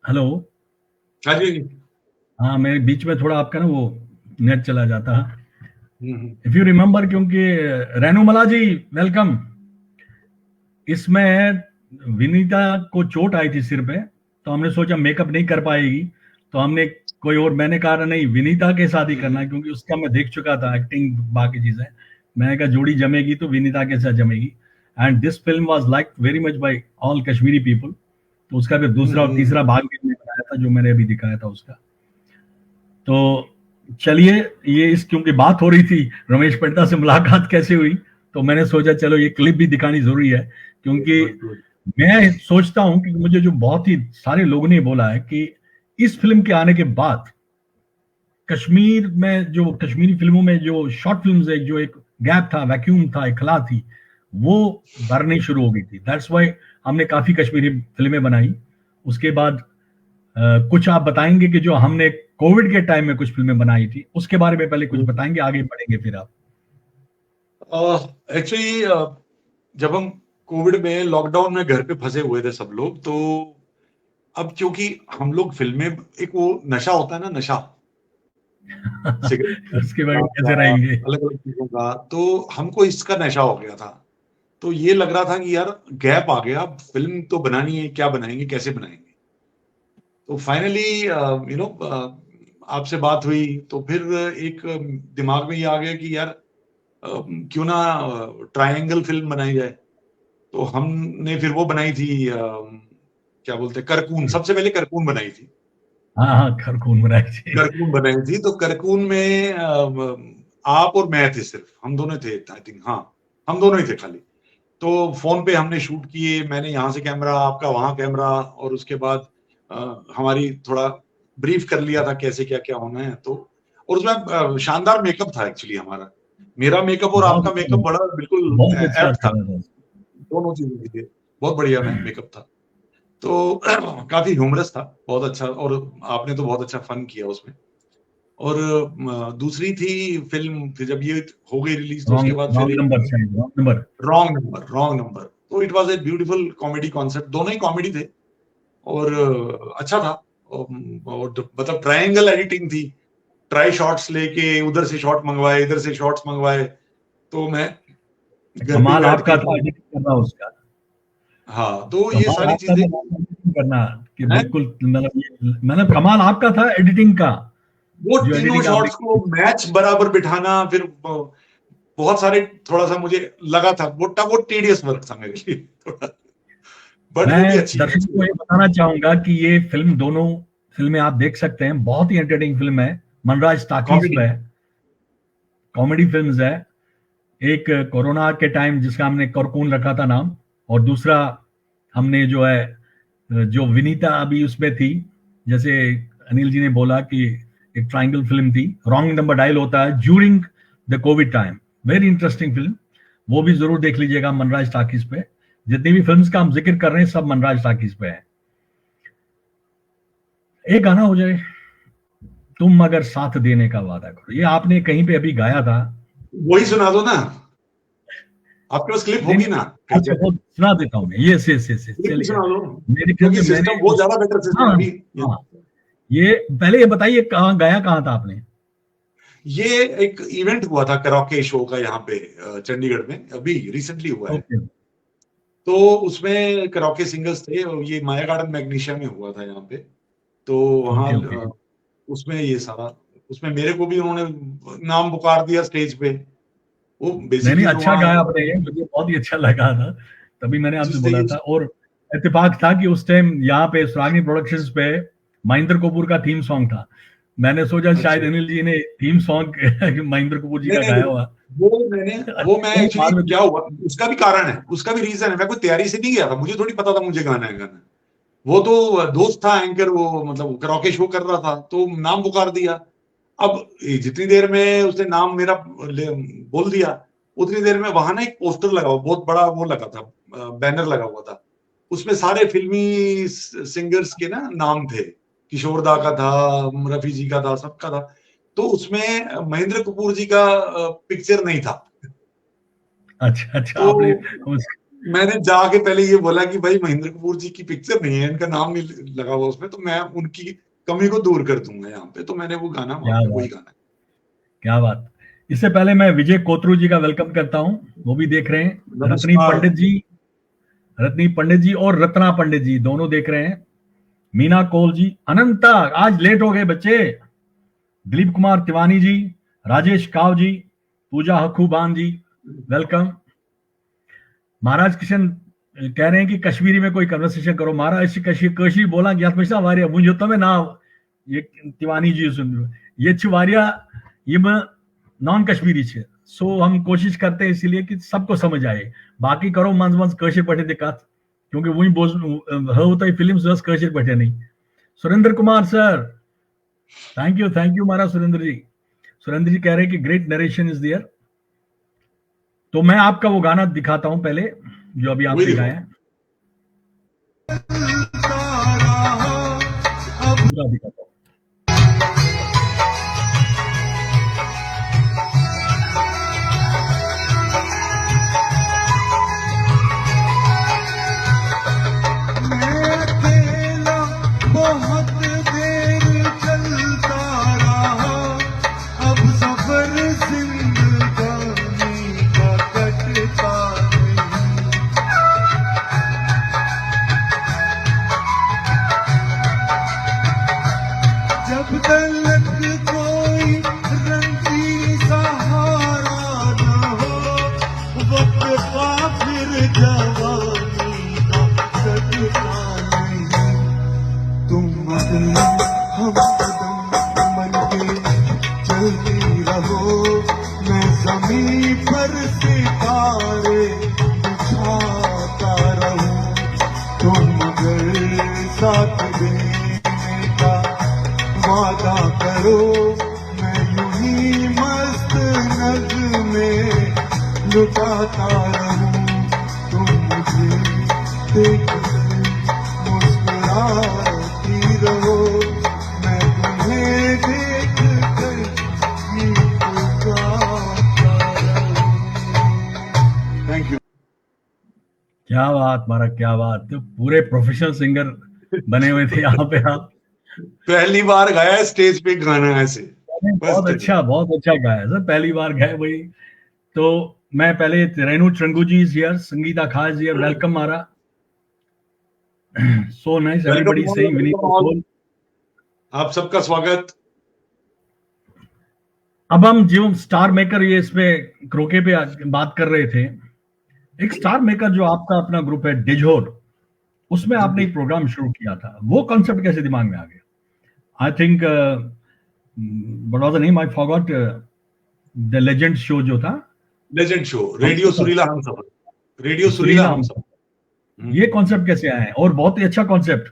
हेलो, हाँ मेरे बीच में थोड़ा आपका ना वो नेट चला जाता है। इफ यू रिमेंबर, क्योंकि रेणुमला जी वेलकम, इसमें विनीता को चोट आई थी सिर पे, तो हमने सोचा मेकअप नहीं कर पाएगी, तो हमने कोई और, मैंने कहा नहीं विनीता के साथ ही करना है, क्योंकि उसका मैं देख चुका था एक्टिंग बाकी चीजें। मैंने कहा जोड़ी जमेगी तो विनीता के साथ जमेगी, and this film was like very much by all Kashmiri people. तो उसका फिर दूसरा और तीसरा भाग भी मैंने बनाया था, जो मैंने अभी दिखाया था उसका। तो चलिए, ये इस क्योंकि बात हो रही थी रमेश पंडिता से मुलाकात कैसे हुई, तो मैंने सोचा चलो ये क्लिप भी दिखानी जरूरी है, क्योंकि मैं सोचता हूं कि मुझे जो बहुत ही सारे लोगों ने बोला है कि इस फिल्म के आने के बाद कश्मीर में जो कश्मीरी फिल्मों में जो शॉर्ट फिल्म्स है, जो एक गैप था, वैक्यूम था, एक खला थी, वो भरनी शुरू हो गई थी। दैट्स व्हाई हमने काफी कश्मीरी फिल्में बनाई। उसके बाद कुछ आप बताएंगे कि जो हमने कोविड के टाइम में कुछ फिल्में बनाई थी, उसके बारे में पहले कुछ बताएंगे, आगे बढ़ेंगे फिर आप। एक्चुअली जब हम कोविड में लॉकडाउन में घर पे फंसे हुए थे सब लोग, तो अब क्योंकि हम लोग फिल्में, एक वो नशा होता है ना, नशा सिगरेट उसके बाद कैसे का, रहेंगे? अलग अलग चीजों का, तो हमको इसका नशा हो गया था। तो ये लग रहा था कि यार गैप आ गया, फिल्म तो बनानी है, क्या बनाएंगे, कैसे बनाएंगे। तो फाइनली यू नो आपसे बात हुई, तो फिर एक दिमाग में ये आ गया कि यार क्यों ना ट्रायंगल फिल्म बनाई जाए। तो हमने फिर वो बनाई थी, क्या बोलते हैं, करकून। सबसे पहले करकून बनाई थी। हाँ हाँ, खरकून बनाई थी। करकून बनाई थी, तो करकून में आप और मैं थे, सिर्फ हम दोनों थे, आई थिंक। हाँ, हम दोनों ही थे खाली। तो फोन पे हमने शूट किए, मैंने यहाँ से कैमरा, आपका वहां कैमरा, और उसके बाद हमारी थोड़ा ब्रीफ कर लिया था कैसे क्या क्या होना है। तो और उसमें शानदार मेकअप था एक्चुअली हमारा, मेरा मेकअप और आपका मेकअप बड़ा बिल्कुल बहुत अच्छा एप्ट था, था। दोनों चीजें थी, बहुत बढ़िया मेकअप था। तो काफी ह्यूमरस था, बहुत अच्छा, और आपने तो बहुत अच्छा फन किया उसमें। और दूसरी थी फिल्म, फिर जब ये हो गई रिलीज, तो उसके बाद फिर रॉन्ग नंबर। तो it was a beautiful comedy concept, दोनों ही कॉमेडी थे, और अच्छा था। और मतलब ट्रायंगल एडिटिंग थी, ट्राई शॉट्स लेके उधर से शॉट मंगवाए, इधर से शॉट्स मंगवाए। तो मैं घर पे कमाल बैठ आपका के, था एडिट करना उसका। हाँ, तो ये कमाल सारी आपका चीजें था editing करना कि हैं? बिल्कुल, मतलब कमाल आपका था एडिटिंग का। वो जो तीनों एडिटिंग आपने शॉट्स को मैच बराबर बिठाना, फिर बहुत सारे, थोड़ा सा मुझे लगा था वो टेडियस वर्क था मेरे लिए थोड़ा, बट वो भी मैं अच्छी दर्शकों को ये बताना चाहूंगा कि ये फिल्म, दोनों फिल्में आप देख सकते हैं, बहुत ही एंटरटेनिंग फिल्म है। Manraj talkies comedy. पे कॉमेडी फिल्म्स है। एक कोरोना के टाइम जिसका हमने करकून रखा था नाम, और दूसरा हमने जो है, जो विनीता अभी उसमें थी, जैसे अनिल जी ने बोला कि एक ट्रायंगल फिल्म थी, रॉन्ग नंबर डायल होता है during the Covid time. Very interesting film, वो भी जरूर देख लीजिएगा मनराज टाकीज पे। जितनी भी फिल्म्स का हम जिक्र कर रहे हैं सब मनराज टाकीज पे है। एक गाना हो जाए, तुम अगर साथ देने का वादा करो, ये आपने कहीं पे अभी गाया था। वही सुना दो ना, आपके पास क्लिप होगी ना, अच्छा, वो सुना देता हूँ मैं। यस यस यस, क्लिप भी चलिए। सुना दो, मेरे ख्याल क्योंकि से सिस्टम मैंने बहुत ज्यादा बेटर सिस्टम हाँ अभी। हाँ, ये पहले ये बताइए कहाँ गाया, कहाँ था आपने? ये एक इवेंट हुआ था कराओके शो का यहाँ पे चंडीगढ़ में, अभी रिसेंटली हुआ है। ओके तो उसमें कराओके सिंगर्स थे, और ये माया गार्डन मैग्नीशिया में हुआ था यहाँ पे। तो वहाँ ओके। उसमें ये सारा, उसमें मेरे को भी उन्होंने नाम पुकार दिया स्टेज पे। वो नहीं बेसिकली अच्छा गाया आपने, ये मुझे बहुत ही अच्छा लगा था, तभी मैंने आपसे बोला था। और इत्तेफाक था कि उस टाइम यहाँ पे सुरागनी प्रोडक्शंस पे महेंद्र कपूर का थीम सॉन्ग था। मैंने सोचा शायद अनिल जी ने थीम सॉन्ग महेंद्र कपूर जी का गाया हुआ। वो मैं एक्चुअली, क्या हुआ, उसका भी कारण है, उसका भी रीजन है। मैं कोई तैयारी से नहीं गया था, मुझे थोड़ी पता था मुझे गाना है गाना। वो तो दोस्त था एंकर, वो मतलब कराओके शो कर रहा था, तो नाम पुकार दिया। अब जितनी देर में उसने नाम मेरा बोल दिया, उतनी देर में वहां ना एक पोस्टर लगा हुआ, बहुत बड़ा वो लगा था, बैनर लगा हुआ था। उसमें सारे फिल्मी सिंगर्स के ना नाम थे, किशोर दा का था, रफी जी का था, सबका था। तो उसमें महेंद्र कपूर जी का पिक्चर नहीं था। अच्छा, तो आपने मैंने जाके पहले ये बोला कि भाई महेंद्र कपूर जी की पिक्चर नहीं है, इनका नाम नहीं लगा हुआ उसमें, तो मैं उनकी कमी को दूर कर दूंगा यहाँ पे। तो मैंने वो गाना, वही गाना। क्या बात। इससे पहले मैं विजय कोतरू जी का वेलकम करता हूँ, वो भी देख रहे हैं। रत्नी पंडित जी और रत्ना पंडित जी दोनों देख रहे हैं। मीना कोल जी, अनंता आज लेट हो गए बच्चे, दिलीप कुमार तिवानी जी, राजेश काव जी, पूजा हखूबान जी, वेलकम। महाराज किशन कह रहे हैं कि कश्मीरी में कोई कन्वर्सेशन करो। महाराज कश्मीरी बोला कि हमेशा वारिया मुझे तो मैं ना ये तिवानी जी सुन ये वारिया ये नॉन कश्मीरी छे, सो हम कोशिश करते हैं इसीलिए कि सबको समझ आए। बाकी करो मंज मंज कशिर पढ़े दिक्कत, क्योंकि वही बोल होता है फिल्म बस कशिर पढ़े नहीं। Surendra Kumar sir, thank you महाराज सुरेंद्र जी कह रहे हैं कि ग्रेट नरेशन इज देयर। तो मैं आपका वो गाना दिखाता हूं पहले, जो अभी आपने गाया है, पूरा दिखाता हूं। जवानी का सदका नहीं, तुम मगर हम कदम बन के चलते रहो, मैं जमीन पर सितारे बिछाता रहूं, तुम मगर साथ देने का वादा करो, मैं यूं ही मस्त नगमे लुटाता रहूं, तुम मुझे देख कर मुस्कुराती रहो, मैं तुम्हें देख कर गीत गाता रहूं। Thank you. क्या बात मारा, क्या बात, तो पूरे प्रोफेशनल सिंगर बने हुए थे यहाँ पे आप। पहली बार गाया है स्टेज पे गाना ऐसे। बहुत अच्छा गाया सर, पहली बार गाए वही। तो मैं पहले रेनू चंगू जी इज हियर, संगीता खास जी, वेलकम मारा। So nice everybody saying Vineet. आप सबका स्वागत। अब हम जो स्टार मेकर, ये इसमें क्रोके पे बात कर रहे थे, एक स्टार मेकर जो आपका अपना ग्रुप है डिजोर, उसमें आपने एक प्रोग्राम शुरू किया था, वो कॉन्सेप्ट कैसे दिमाग में आ गया? I think what was the name, I forgot, the legend show जो था, लेजेंड शो, रेडियो सुरीला हमसफर, रेडियो सुरीला हमसफर। ये कॉन्सेप्ट कैसे आया है? और बहुत ही अच्छा कॉन्सेप्ट।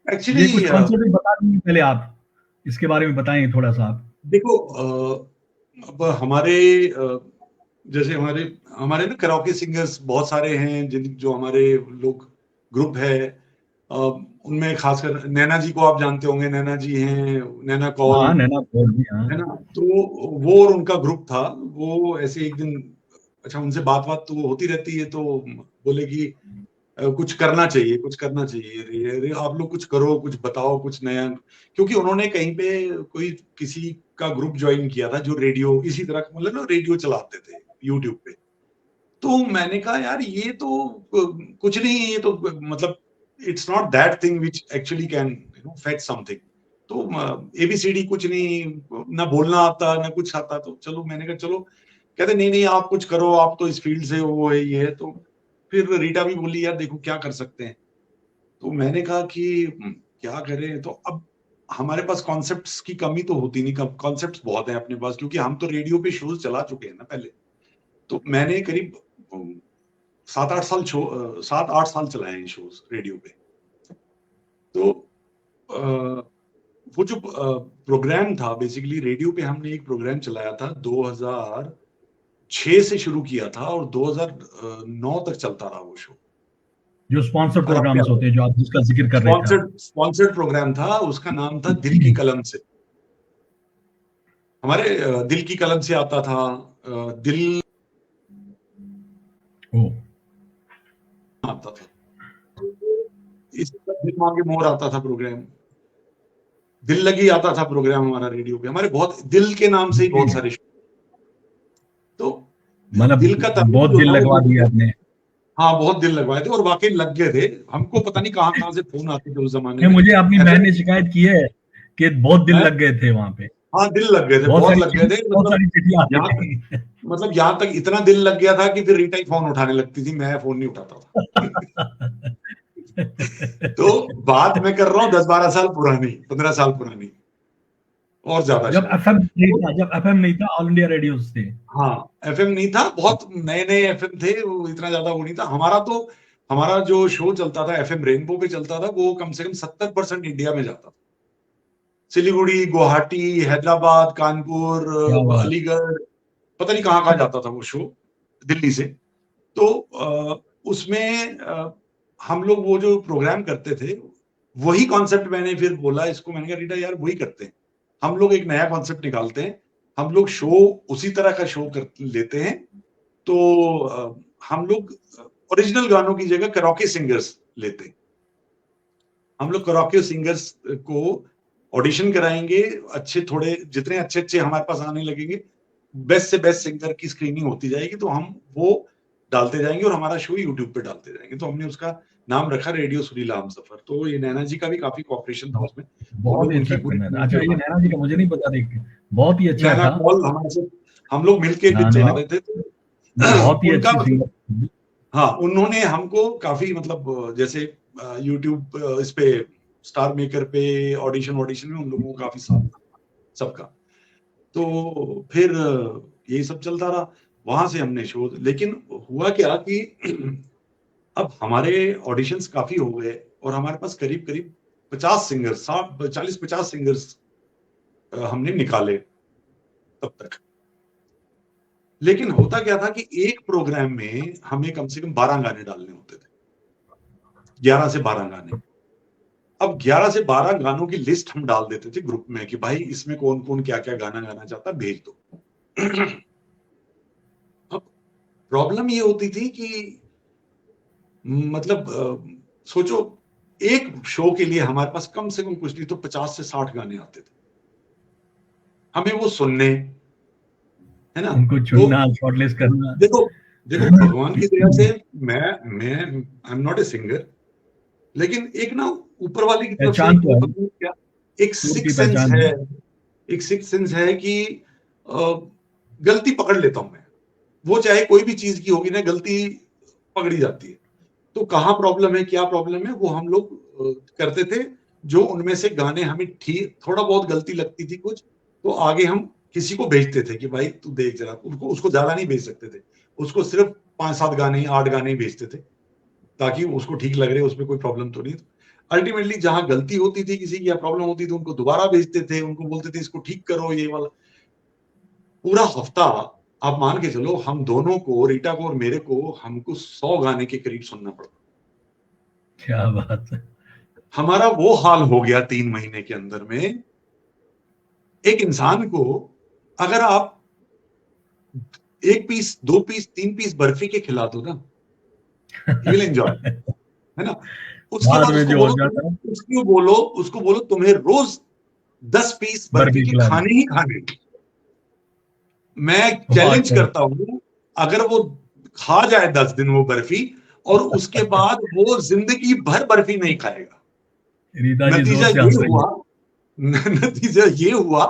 एक्चुअली कुछ कॉन्सेप्ट बता दीजिए पहले आप, इसके बारे में बताएं थोड़ा सा आप। देखो, अब हमारे जैसे हमारे ना कराओके सिंगर्स बहुत सारे हैं, जो हमारे लोग ग्रुप है, उनमें खासकर नैना जी को आप जानते होंगे, नैना जी हैं, नैना कौल, नैना कौल भी, है ना। तो वो और उनका ग्रुप था, वो ऐसे एक दिन, अच्छा उनसे बात तो होती रहती है, तो बोले कि कुछ करना चाहिए, अरे आप लोग कुछ करो, कुछ बताओ, कुछ नया, क्योंकि उन्होंने कहीं पे कोई किसी का ग्रुप ज्वाइन किया था जो रेडियो इसी तरह, मतलब ना रेडियो चलाते थे यूट्यूब पे। तो मैंने कहा यार ये तो कुछ नहीं है, ये तो मतलब it's not that thing which actually can fetch something. तो एबीसीडी कुछ नहीं, ना बोलना आता ना कुछ आता, तो चलो मैंने कहा चलो, कहते नहीं आप कुछ करो, आप तो इस फील्ड से वो है ये है। तो फिर रीटा भी बोली यार देखो क्या कर सकते हैं। तो मैंने कहा कि क्या करें, तो अब हमारे पास कॉन्सेप्ट्स की कमी तो होती नहीं, कॉन्सेप्ट्स बहुत हैं अपने पास, क्योंकि हम तो रेडियो पे शोज चला चुके हैं ना पहले। तो मैंने करीब 7-8 साल चलाए हैं शोज रेडियो पे। तो वो जो प्रोग्राम था, बेसिकली रेडियो पे हमने एक प्रोग्राम चलाया था, 2006 से शुरू किया था और 2009 तक चलता रहा वो शो। जो स्पॉन्सर्ड प्रोग्राम्स होते हैं, जो आप जिसका जिक्र कर रहे थे, स्पॉन्सर्ड प्रोग्राम था, उसका नाम था दिल की कलम से। हमारे दिल की कलम से आता था, दिल आता था, इस दिल मांगे मोर आता था प्रोग्राम, दिल लगी आता था प्रोग्राम हमारा रेडियो पे। हमारे बहुत दिल के नाम से ही बहुत सारे शो। तो मतलब दिल का बहुत दिल लगवा दिया आपने। हाँ, बहुत दिल लगवाए थे और वाकई लग गए थे। हमको पता नहीं कहाँ से फोन आते थे उस जमाने में। मुझे अपनी बहन ने शिकायत की है कि बहुत दिल लग गए थे वहां पे। हाँ, दिल लग गए थे, बहुत लग गए थे। मतलब यहाँ तक इतना दिल लग गया था कि फिर रीटा ही फोन उठाने लगती थी, मैं फोन नहीं उठाता था। तो बात मैं कर रहा हूँ 10-12 साल पुरानी, 15 साल पुरानी और ज्यादा। जब एफएम नहीं था, ऑल इंडिया रेडियो थे। हाँ, एफएम नहीं था, बहुत नए एफएम थे, वो इतना ज्यादा वो नहीं था। हमारा जो शो चलता था एफएम रेनबो पे चलता था, वो कम से कम 70% इंडिया में जाता था। सिलीगुड़ी, गुवाहाटी, हैदराबाद, कानपुर, अलीगढ़, पता नहीं कहाँ जाता था वो शो, दिल्ली से। तो उसमें हम लोग वो जो प्रोग्राम करते थे, वही कॉन्सेप्ट मैंने फिर बोला इसको, मैंने कहा रीटा यार वही करते हैं, हम लोग एक नया कॉन्सेप्ट निकालते हैं, हम लोग शो उसी तरह का शो कर लेते हैं। तो हम लोग ओरिजिनल गानों की जगह कराओके सिंगर्स लेते हैं। हम लोग कराओके सिंगर्स को ऑडिशन कराएंगे, थोड़े जितने अच्छे हमारे पास आने लगेंगे, बेस्ट से बेस्ट सिंगर की स्क्रीनिंग होती जाएगी, तो हम वो डालते जाएंगे और हमारा शो यूट्यूब पे डालते जाएंगे। तो हमने उसका नाम रखा रेडियो सुरीला हमसफर। तो ये नैना जी का भी काफी कॉपरेशन था उसमें, बहुत ही अच्छा। अच्छा, ये नैना जी का मुझे नहीं पता, बहुत ही अच्छा था। हम लोग मिलके चला रहे थे, बहुत ही अच्छा सिंगर। हाँ, उन्होंने हमको काफी मतलब जैसे यूट्यूब इस पे स्टार मेकर पे ऑडिशन में उन लोगों को काफी साथ था सबका। तो फिर यही सब चलता रहा, वहां से हमने शो, लेकिन हुआ क्या कि अब हमारे ऑडिशंस काफी हो गए और हमारे पास करीब करीब 50 सिंगर्स, 40-50 सिंगर्स हमने निकाले तब तक। लेकिन होता क्या था कि एक प्रोग्राम में हमें कम से कम 12 गाने डालने होते थे, 11 से 12 गाने। अब 11 से 12 गानों की लिस्ट हम डाल देते थे ग्रुप में कि भाई इसमें कौन कौन क्या क्या गाना गाना चाहता है, भेज दो। अब प्रॉब्लम ये होती थी कि मतलब सोचो एक शो के लिए हमारे पास कम से कम कुछ नहीं तो 50 से 60 गाने आते थे, हमें वो सुनने, है ना, उनको चुनना, शॉर्टलिस्ट करना। देखो भगवान की दया से मैं आई एम नॉट ए सिंगर, लेकिन एक ना ऊपर वाले की तरफ से पहचान तो है। क्या एक सुर की सिक्स सेंस पहचान है, है। एक सिक्स सेंस है कि गलती पकड़ लेता हूं मैं, वो चाहे कोई भी चीज की होगी ना, गलती पकड़ी जाती है। तो कहाँ प्रॉब्लम है, क्या प्रॉब्लम है, वो हम लोग करते थे। जो उनमें से गाने हमें ठीक थोड़ा बहुत गलती लगती थी कुछ, तो आगे हम किसी को भेजते थे कि भाई तू देख जरा, उसको ज्यादा नहीं भेज सकते थे, उसको सिर्फ 5-7 गाने 8 गाने ही भेजते थे ताकि उसको ठीक लग रहे, उसमें कोई प्रॉब्लम तो नहीं। अल्टीमेटली जहां गलती होती थी किसी की या प्रॉब्लम होती थी, उनको दोबारा भेजते थे, उनको बोलते थे इसको ठीक करो, ये वाला। पूरा हफ्ता आप मान के चलो, हम दोनों को, रीटा को और मेरे को, हमको 100 गाने के करीब सुनना पड़ता। क्या बात है। हमारा वो हाल हो गया 3 महीने के अंदर में। एक इंसान को अगर आप 1 पीस 2 पीस 3 पीस बर्फी के खिला दो ना, ही विल एंजॉय, है ना। उसके बाद बाद में जो हो जाता है, उसको बोलो तुम्हें रोज 10 पीस बर्फी के खिलानी। खाने ही खाने। मैं चैलेंज करता हूं, अगर वो खा जाए 10 दिन वो बर्फी और उसके बाद वो जिंदगी भर बर्फी नहीं खाएगा। रीता जी नतीजा जोर से ये हंस रही हुआ नतीजा ये हुआ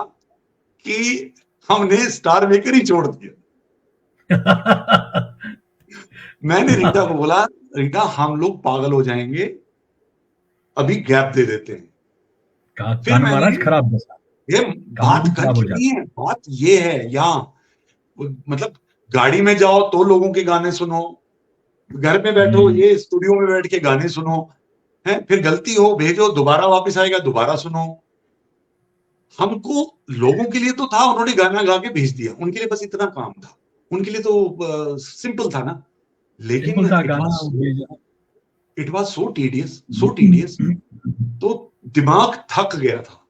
कि हमने स्टार मेकर ही छोड़ दिया। है। मैंने रीटा को बोला, रीटा हम लोग पागल हो जाएंगे, अभी गैप दे देते हैं। फिर कान मैंने महाराज खराब बसा। ये बात खराब हो कर नहीं है, बात ये है यहाँ, मतलब गाड़ी में जाओ तो लोगों के गाने सुनो, घर में बैठो ये स्टूडियो में बैठ के गाने सुनो, है, फिर गलती हो भेजो, दोबारा वापस आएगा दोबारा सुनो। हमको लोगों के लिए तो था, उन्होंने गाना गा के भेज दिया, उनके लिए बस इतना काम था, उनके लिए तो सिंपल था ना। लेकिन सिंपल सा गाना भेजा। इट वाज सो टीडियस, तो दिमाग थक गया था।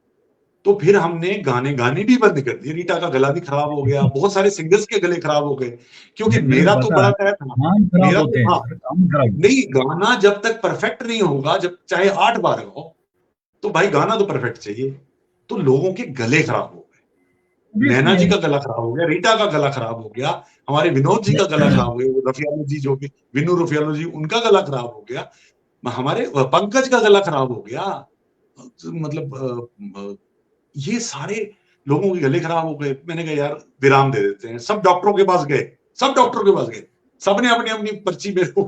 तो फिर हमने गाने भी बंद कर दिए। रीटा का गला भी खराब हो गया, बहुत सारे सिंगर्स के गले खराब हो गए, क्योंकि मेरा तो बड़ा तय था, मेरा तो हाँ, नहीं, गाना जब तक परफेक्ट नहीं होगा, जब चाहे 8 बार गाओ, तो भाई गाना तो परफेक्ट चाहिए। तो लोगों के गले खराब हो गए, नैना जी का गला खराब हो गया, रीटा का गला खराब हो गया, हमारे विनोद जी का गला खराब हो गया, रफियालो जी जो कि विनू रफियालो जी, उनका गला खराब हो गया, हमारे पंकज का गला खराब हो गया। मतलब ये सारे लोगों के गले खराब हो गए। मैंने कहा यार विराम दे देते हैं। सब डॉक्टरों के पास गए, सबने अपनी अपनी पर्ची मेरे को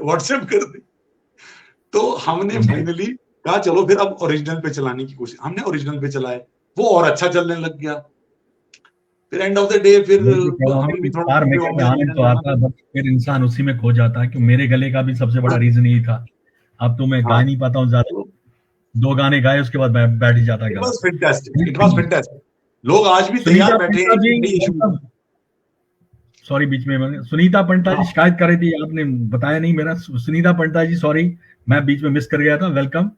व्हाट्सएप कर दी। तो हमने फाइनली कहा चलो फिर अब ओरिजिनल पे चलाने की कोशिश। हमने ओरिजिनल पे चलाए, वो और अच्छा चलने लग गया। फिर एंड ऑफ द डे फिर हमें भी थोड़ा आनंद तो आता, बट फिर इंसान उसी में खो जाता है कि मेरे गले का भी सबसे बड़ा रीजन यही था। अब तो मैं गा नहीं पाता हूँ ज्यादा, 2 गाने गाए उसके बाद बैठ ही जाता गला। It was fantastic. लोग आज भी तैयार बैठे हैं। सॉरी बीच में सुनीता पंटा जी शिकायत कर रही थी, आपने बताया नहीं मेरा। सुनीता पंटा जी सॉरी, मैं बीच में मिस कर गया था। वेलकम।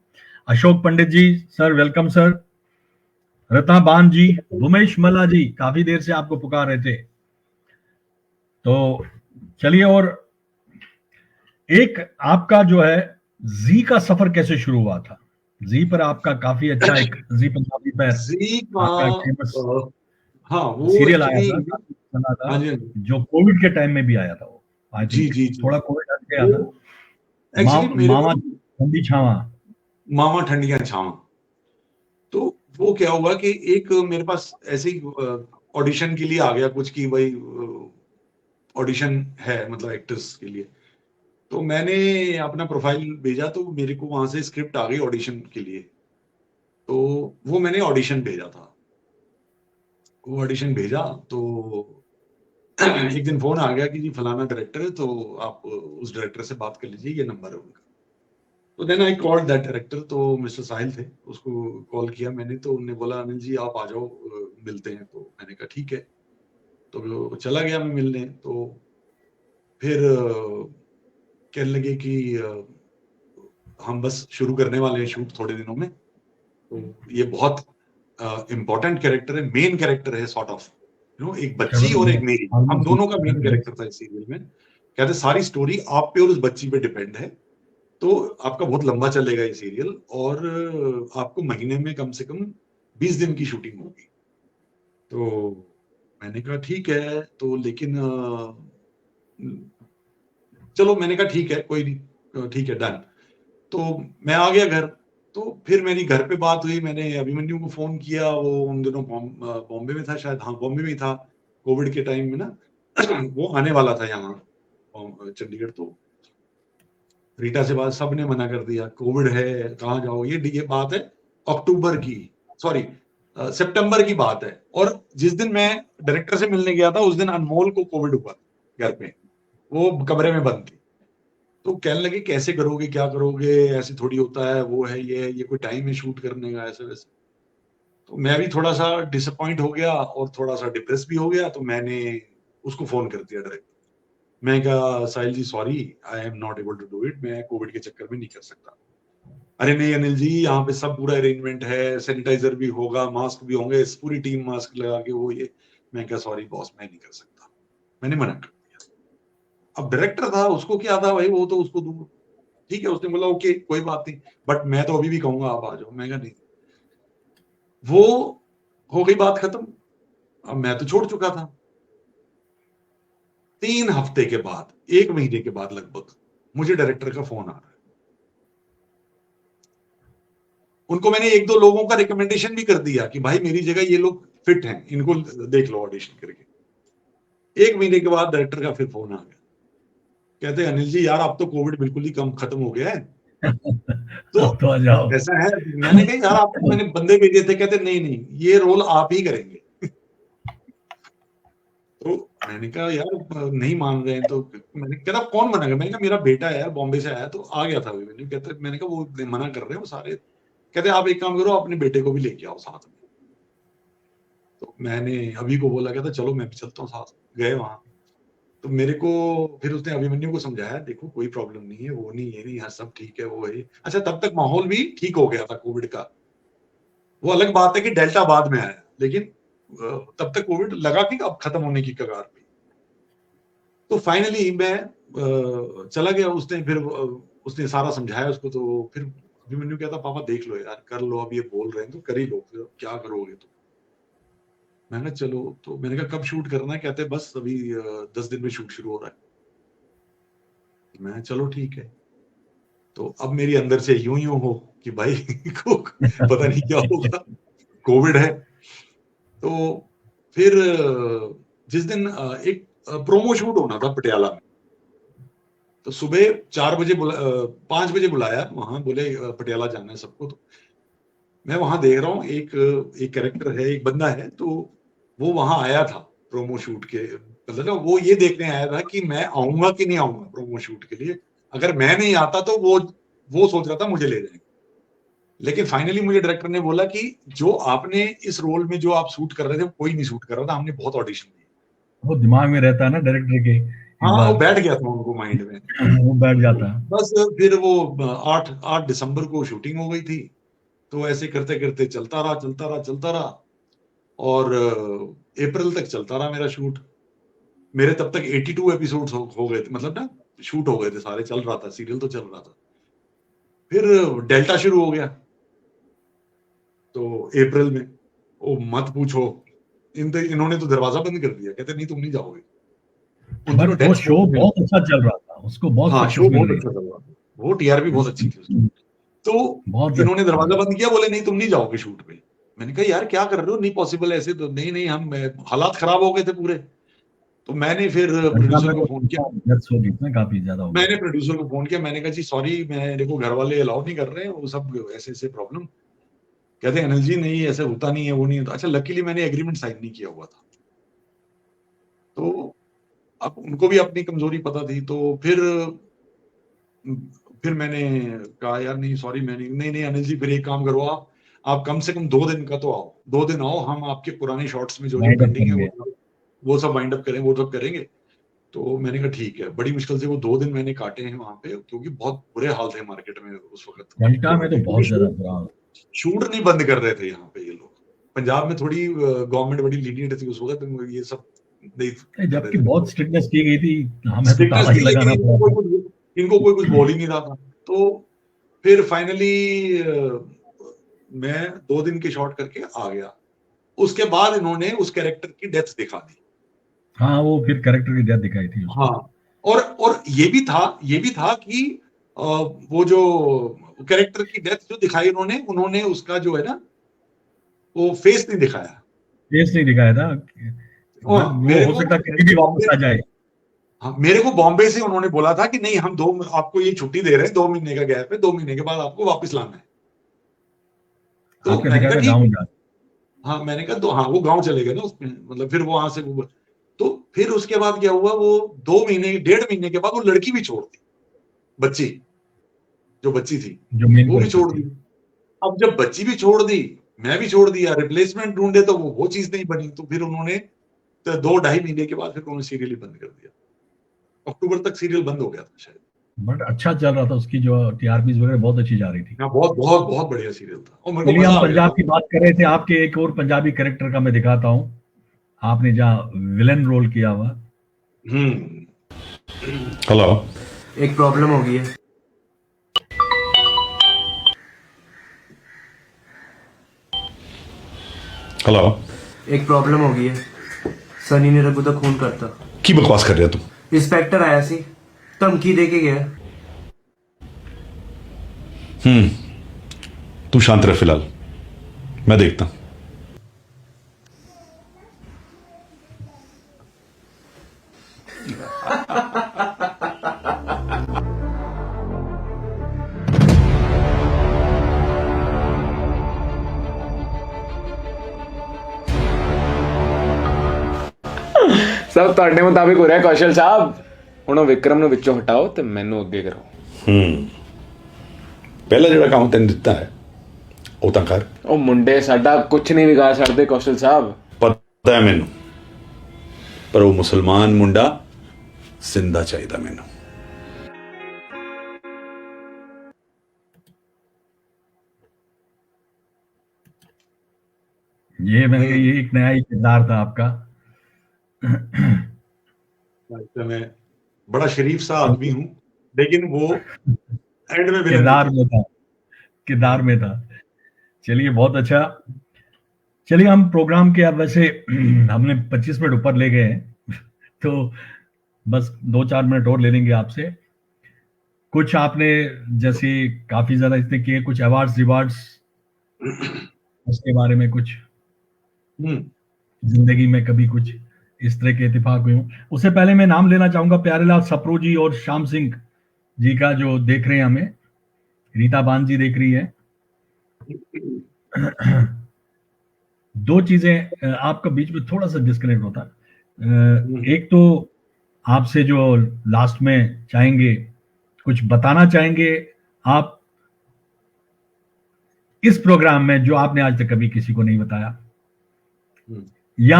अशोक पंडित जी सर, वेलकम सर। रता बान जी, उमेश मल्ला जी, काफी देर से आपको पुकार रहे थे। तो चलिए, और एक आपका जो है जी का सफर कैसे शुरू हुआ था? जी पर आपका काफी अच्छा एक जी पंजाबी पर जी का हाँ, वो सीरियल आया था, सुना था, जो कोविड के टाइम में भी आया था। वो आई थिंक थोड़ा कोविड हट गया था। मामा ठंडी छावा, मामा ठंडियां छावा। तो वो क्या हुआ कि एक मेरे पास ऐसे ही ऑडिशन के लिए आ गया कुछ, कि भाई ऑडिशन है मतलब एक्टर्स के लिए। तो मैंने अपना प्रोफाइल भेजा तो मेरे को वहां से स्क्रिप्ट आ गई ऑडिशन के लिए। तो वो मैंने ऑडिशन भेजा था। वो ऑडिशन भेजा तो एक दिन फोन आ गया कि जी फलाना डायरेक्टर है, तो आप उस डायरेक्टर से बात कर लीजिए, ये नंबर है उनका। तो then I called that director, तो मिस्टर साहिल थे, उसको कॉल किया मैंने, तो उन्होंने बोला अनिल जी आप आ जाओ मिलते हैं। तो मैंने कहा ठीक है। तो वो चला गया मैं मिलने। तो फिर कहने लगे कि हम बस शुरू करने वाले हैं शूट थोड़े दिनों में, तो ये बहुत इम्पोर्टेंट कैरेक्टर है, मेन कैरेक्टर है सॉर्ट ऑफ, यू नो, एक बच्ची और एक मेरी, हम दोनों का मेन कैरेक्टर था इस सीरियल में। कहते सारी स्टोरी आप पे और उस बच्ची पे डिपेंड है, तो आपका बहुत लंबा चलेगा ये सीरियल, और आपको महीने में कम से कम 20 दिन की शूटिंग होगी। तो मैंने कहा ठीक है, तो लेकिन चलो मैंने कहा ठीक है कोई नहीं, ठीक है डन। तो मैं आ गया घर। तो फिर मेरी घर पे बात हुई, मैंने अभिमन्यु को फोन किया, वो उन दिनों बॉम्बे में था शायद, हाँ बॉम्बे में ही था कोविड के टाइम में ना वो आने वाला था यहाँ चंडीगढ़। तो रीटा से बात, सबने मना कर दिया, कोविड है कहाँ जाओ, ये बात है अक्टूबर की, सॉरी सितंबर की बात है। और जिस दिन मैं डायरेक्टर से मिलने गया था उस दिन अनमोल को कोविड हुआ घर पे, वो कमरे में बंद थी। तो कहने लगे कैसे करोगे, क्या करोगे, ऐसे थोड़ी होता है, वो है ये कोई टाइम है शूट करने का, ऐसे वैसे। तो मैं भी थोड़ा सा डिसअपॉइंट हो गया और थोड़ा सा डिप्रेस भी हो गया। तो मैंने उसको फोन कर दिया डायरेक्ट, मैं कहा Sahil ji sorry I am not able to do it, मैं कोविड के चक्कर में नहीं कर सकता। अरे नहीं अनिल जी यहाँ पे सब पूरा अरेंजमेंट है, सैनिटाइजर भी होगा, मास्क भी होंगे, पूरी टीम मास्क लगा के वो ये। मैं कहा सॉरी बॉस मैं नहीं कर सकता, मैंने मना कर दिया। अब डायरेक्टर था, उसको क्या था भाई, वो तो उसको दूर, ठीक है, उसने बोला ओके कोई बात नहीं, बट मैं तो अभी भी कहूंगा आप आ जाओ। मैं कहा नहीं, वो हो गई बात खत्म। अब मैं तो छोड़ चुका था। 3 हफ्ते के बाद, 1 महीने के बाद लगभग, मुझे डायरेक्टर का फोन आ रहा है। उनको मैंने 1-2 लोगों का रिकमेंडेशन भी कर दिया कि भाई मेरी जगह ये लोग फिट हैं, इनको देख लो ऑडिशन करके। 1 महीने के बाद डायरेक्टर का फिर फोन आ गया, कहते अनिल जी यार अब तो कोविड बिल्कुल ही कम खत्म हो गया है, तो आ जाओ। ऐसा है। मैंने कहा यार आपको मैंने बंदे भेजे थे, कहते नहीं ये रोल आप ही करेंगे। तो मैंने कहा यार नहीं मान रहे हैं, तो मैंने कहा कौन मना कर, मैंने कहा मेरा बेटा है यार बॉम्बे से आया, तो आ गया था मैंने, कहते मैंने कहा वो मना कर रहे हैं वो सारे, कहते आप एक काम करो अपने बेटे को भी लेके आओ साथ में। तो मैंने अभी को बोला, कहता चलो मैं भी चलता हूँ साथ। गए वहां, तो मेरे को फिर उसने अभिमन्यु को समझाया, देखो कोई प्रॉब्लम नहीं है, वो नहीं ये नहीं, हाँ सब ठीक है वो है। अच्छा तब तक माहौल भी ठीक हो गया था कोविड का। वो अलग बात है कि डेल्टा बाद में आया, लेकिन तब तक कोविड लगा कि अब खत्म होने की कगार पे। तो फाइनली मैं चला गया, उसने फिर उसने सारा समझाया उसको। तो फिर अभिमन्यु कहता पापा देख लो यार, कर लो, अब ये बोल रहे हैं तो कर ही लो, फिर क्या करोगे। तो मैंने कहा चलो, तो मैंने कहा कब शूट करना है, कहते बस अभी 10 दिन में शूट शुरू हो रहा है। मैं चलो ठीक है। तो अब मेरी अंदर से यूं हो कि भाई को पता नहीं क्या होगा, कोविड है। तो फिर जिस दिन एक प्रोमो शूट होना था पटियाला में, तो सुबह 4 बजे 5 बजे बुलाया वहां, बोले पटियाला जाना है सबको। तो मैं वहां देख रहा हूँ एक कैरेक्टर है, एक बंदा है, तो वो वहां आया था प्रोमो शूट के, मतलब ना वो ये देखने आया था कि मैं आऊंगा कि नहीं आऊंगा प्रोमो शूट के लिए। अगर मैं नहीं आता तो वो सोच रहा था मुझे ले जाएंगे। लेकिन फाइनली मुझे डायरेक्टर ने बोला कि जो आपने इस रोल में जो आप शूट कर रहे थे कोई नहीं शूट कर रहा था, हमने बहुत ऑडिशन दिए। वो दिमाग में रहता है ना डायरेक्टर के, हाँ वो बैठ गया था उनको माइंड में, वो बैठ जाता है। बस फिर वो 8 दिसंबर को शूटिंग हो गई थी। तो ऐसे करते करते चलता रहा और अप्रैल तक चलता रहा मेरा शूट। मेरे तब तक 82 एपिसोड्स हो गए थे, मतलब ना शूट हो गए थे सारे, चल रहा था सीरियल, तो चल रहा था। फिर डेल्टा शुरू हो गया, तो अप्रैल में ओ मत पूछो, इन्होंने तो दरवाजा बंद कर दिया, कहते नहीं तुम नहीं जाओगे। बट वो शो बहुत अच्छा चल रहा था, उसको बहुत हाँ शो बहुत अच्छा चल रहा था, वो टीआरपी बहुत अच्छी थी उसकी। तो इन्होंने दरवाजा बंद किया, बोले नहीं तुम नहीं जाओगे शूट पे। मैंने कहा यार क्या कर रहे हो, नहीं पॉसिबल ऐसे, तो नहीं हम हालात खराब हो गए थे पूरे। तो मैंने फिर पंजाब प्रोड्यूसर में को फोन किया, डेथ्स हो गई ना, काफी ज्यादा हो गई। मैंने प्रोड्यूसर को फोन किया, मैंने कहा जी सॉरी, मेरे को घर वाले अलाउ नहीं कर रहे हैं, वो सब ऐसे ऐसे प्रॉब्लम। कहते हैं अनिल जी नहीं ऐसा होता नहीं है, वो नहीं होता। अच्छा लकीली मैंने एग्रीमेंट साइन नहीं किया हुआ था, तो अब उनको भी अपनी कमजोरी पता थी। तो फिर मैंने कहा यार नहीं सॉरी, मैं नहीं अनिल जी फिर एक काम करो, आप कम से कम 2 दिन का तो आओ, 2 दिन आओ, हम आपके पुराने शॉट्स में जो Wind up पेंडिंग है करेंगे। वो सब वाइंड अप करें, वो सब करेंगे। तो मैंने कहा ठीक है। बड़ी मुश्किल से वो 2 दिन मैंने काटे हैं वहां पे, क्योंकि बहुत बुरे हाल थे मार्केट में उस वक्त। घंटा में तो बहुत ज्यादा बुरा हाल। शूट नहीं बंद कर रहे थे यहाँ पे ये लोग। पंजाब में थोड़ी गवर्नमेंट बड़ी लीनियंट थी उस वक्त, ये सब नहीं। जबकि बहुत स्ट्रिक्टनेस की गई थी, हमें तो Strictness ताला ही थी, लेकिन लगाना इनको पड़ा कोई इनको कोई कुछ बोल ही नहीं रहा था। तो फिर फाइनली मैं 2 दिन के शॉट करके आ गया। उसके बाद इन्होंने उस कैरेक्टर की डेथ दिखा दी। था। हाँ, वो फिर कैरेक्टर की डेथ दिखाई थी उसमें। हाँ, और ये भी था कि वो जो कैरेक्टर की डेथ जो दिखाई उन्होंने उसका जो है ना वो फेस नहीं दिखाया। फेस नहीं दिखाया था। वो मेरे हो को सकता है कभी भी वापस आ जाए। हाँ, मेरे को बॉम्बे से उन्होंने बोला था कि नहीं हम आपको ये छुट्टी दे रहे हैं, 2 महीने का गैप है, 2 महीने के बाद आपको वापस लाना है। तो आपने मैंने देखा कहा था गाँव ठीक। जा। हाँ मैंने कहा तो हाँ वो गांव चले गए ना उसमें, मतलब फिर वो वहां से तो फिर उसके बाद क्या हुआ, वो 2 महीने 1.5 महीने के बाद वो लड़की भी छोड़ दी, बच्ची जो बच्ची थी जो मेन वो भी कैरेक्टर छोड़ थी। दी। अब जब बच्ची भी छोड़ दी, मैं भी छोड़ दिया, रिप्लेसमेंट ढूंढे तो वो चीज नहीं बनी। तो फिर उन्होंने 2-2.5 महीने के बाद फिर उन्होंने सीरियल ही बंद कर दिया। अक्टूबर तक सीरियल बंद हो गया था शायद। बट अच्छा चल रहा था, उसकी जो टीआरपीज वगैरह बहुत अच्छी जा रही थी। हाँ बहुत बहुत बहुत बढ़िया सीरियल था और मेरे को चलिए, मजा हम आ गया पंजाब था। की बात कर रहे थे, आपके एक और पंजाबी कैरेक्टर का मैं दिखाता हूँ। आपने जहाँ विलन रोल किया हुआ। हेलो, एक प्रॉब्लम हो गई है। हेलो, एक प्रॉब्लम हो गई है। सनी ने रघु दा खून करता। की बकवास कर रहे हो तुम? इंस्पेक्टर आया सी, धमकी दे के गया। तू शांत रह फिलहाल, मैं देखता हूं। सब ਤੁਹਾਡੇ ਮੁਤਾबिक ਹੋ ਰਿਹਾ ਕੌਸ਼ਲ ਸਾਹਿਬ। ਹੁਣ ਉਹ ਵਿਕਰਮ ਨੂੰ ਵਿੱਚੋਂ ਹਟਾਓ ਤੇ ਮੈਨੂੰ ਅੱਗੇ ਕਰੋ। ਪਹਿਲਾ ਜਿਹੜਾ ਕੰਮ ਤੈਨੂੰ ਦਿੱਤਾ ਹੈ ਉਹ ਤਾਂ ਕਰ। ਉਹ ਮੁੰਡੇ ਸਾਡਾ ਕੁਝ ਨਹੀਂ ਵਿਗਾੜ ਸਕਦੇ ਕੌਸ਼ਲ ਸਾਹਿਬ। ਪਤਾ ਹੈ ਮੈਨੂੰ, ਪਰ ਉਹ ਮੁਸਲਮਾਨ ਮੁੰਡਾ ਜ਼ਿੰਦਾ ਚਾਹੀਦਾ ਮੈਨੂੰ। ये मैंने कहा ये एक नया ही किरदार था आपका। मैं बड़ा शरीफ सा आदमी हूँ, लेकिन वो एंड में किरदार में था। चलिए बहुत अच्छा। चलिए हम प्रोग्राम के अब वैसे हमने 25 मिनट ऊपर ले गए हैं, तो बस 2-4 मिनट और ले लेंगे आपसे। कुछ आपने जैसे काफी ज्यादा इसने किए, कुछ अवार्ड्स रिवार्ड्स, उसके बारे में कुछ जिंदगी में कभी कुछ इस तरह के इत्तेफाक हुए हों। उससे पहले मैं नाम लेना चाहूंगा प्यारेलाल सप्रू जी और श्याम सिंह जी का, जो देख रहे हैं हमें। रीता बान जी देख रही है। दो चीजें आपका बीच में थोड़ा सा डिस्कनेक्ट होता है। एक तो आपसे जो लास्ट में चाहेंगे, कुछ बताना चाहेंगे आप इस प्रोग्राम में जो आपने आज तक कभी किसी को नहीं बताया, या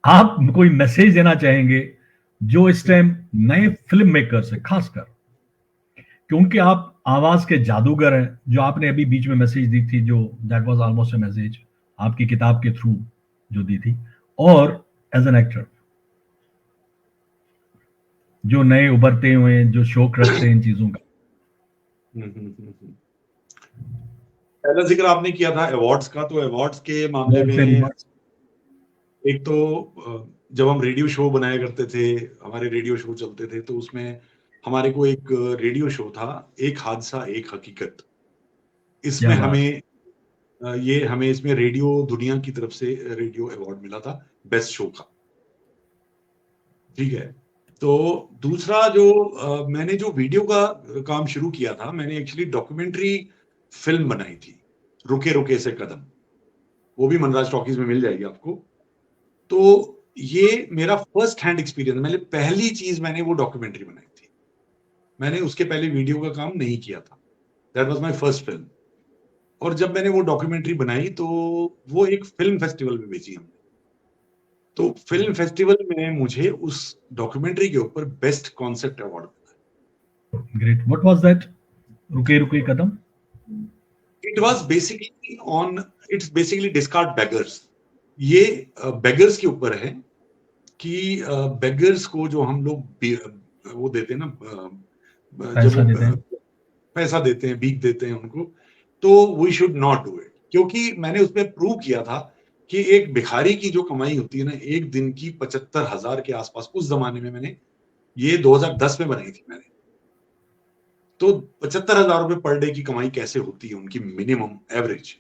आप कोई मैसेज देना चाहेंगे जो इस टाइम नए फिल्म मेकर्स है, खासकर क्योंकि आप आवाज के जादूगर हैं। जो आपने अभी बीच में मैसेज दी थी, जो that was almost a message आपकी किताब के थ्रू जो दी थी, और एज एन एक्टर जो नए उभरते हुए जो शौक रखते हैं इन चीजों का। पहला जिक्र आपने किया था अवार्ड्स का, तो अवार्ड्स के मामले में एक तो जब हम रेडियो शो बनाया करते थे, हमारे रेडियो शो चलते थे, तो उसमें हमारे को एक रेडियो शो था, एक हादसा एक हकीकत। इसमें हमें इसमें रेडियो दुनिया की तरफ से रेडियो अवार्ड मिला था बेस्ट शो का। ठीक है। तो दूसरा जो मैंने जो वीडियो का काम शुरू किया था, मैंने एक्चुअली डॉक्यूमेंट्री फिल्म बनाई थी, रुके रुके से कदम, वो भी मनराज टॉकीज में मिल जाएगी आपको। तो ये मेरा फर्स्ट हैंड एक्सपीरियंस, मैंने पहली चीज मैंने वो डॉक्यूमेंट्री बनाई थी, मैंने उसके पहले वीडियो का काम नहीं किया था, that was my first film. और जब मैंने वो डॉक्यूमेंट्री बनाई तो वो एक फिल्म फेस्टिवल में बेची हमने। तो फिल्म फेस्टिवल में मुझे उस डॉक्यूमेंट्री के ऊपर बेस्ट कॉन्सेप्ट अवार्ड मिला। Great, what was that? Ruke Ruke Kadam. It was basically on, it's basically discard beggars. ये बेगर्स के ऊपर है कि बेगर्स को जो हम लोग वो देते हैं ना, पैसा देते हैं, भीख देते हैं उनको, तो we should not do it. क्योंकि मैंने उसमें प्रूव किया था कि एक भिखारी की जो कमाई होती है ना, एक दिन की 75,000 के आसपास, उस जमाने में मैंने ये 2010 में बनाई थी मैंने, तो 75,000 रुपए पर डे की कमाई कैसे होती है उनकी मिनिमम एवरेज।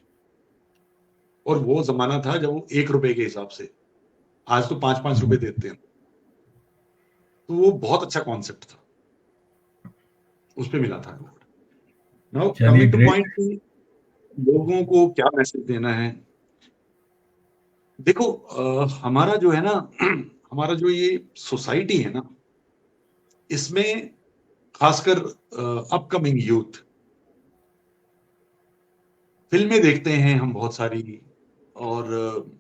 और वो जमाना था जब वो 1 रुपए के हिसाब से, आज तो 5-5 रुपए देते हैं। तो वो बहुत अच्छा कॉन्सेप्ट था, उस पे मिला था award. Now coming two point कि लोगों को क्या मैसेज देना है। देखो हमारा जो है ना हमारा जो ये सोसाइटी है ना, इसमें खासकर अपकमिंग यूथ, फिल्में देखते हैं हम बहुत सारी, और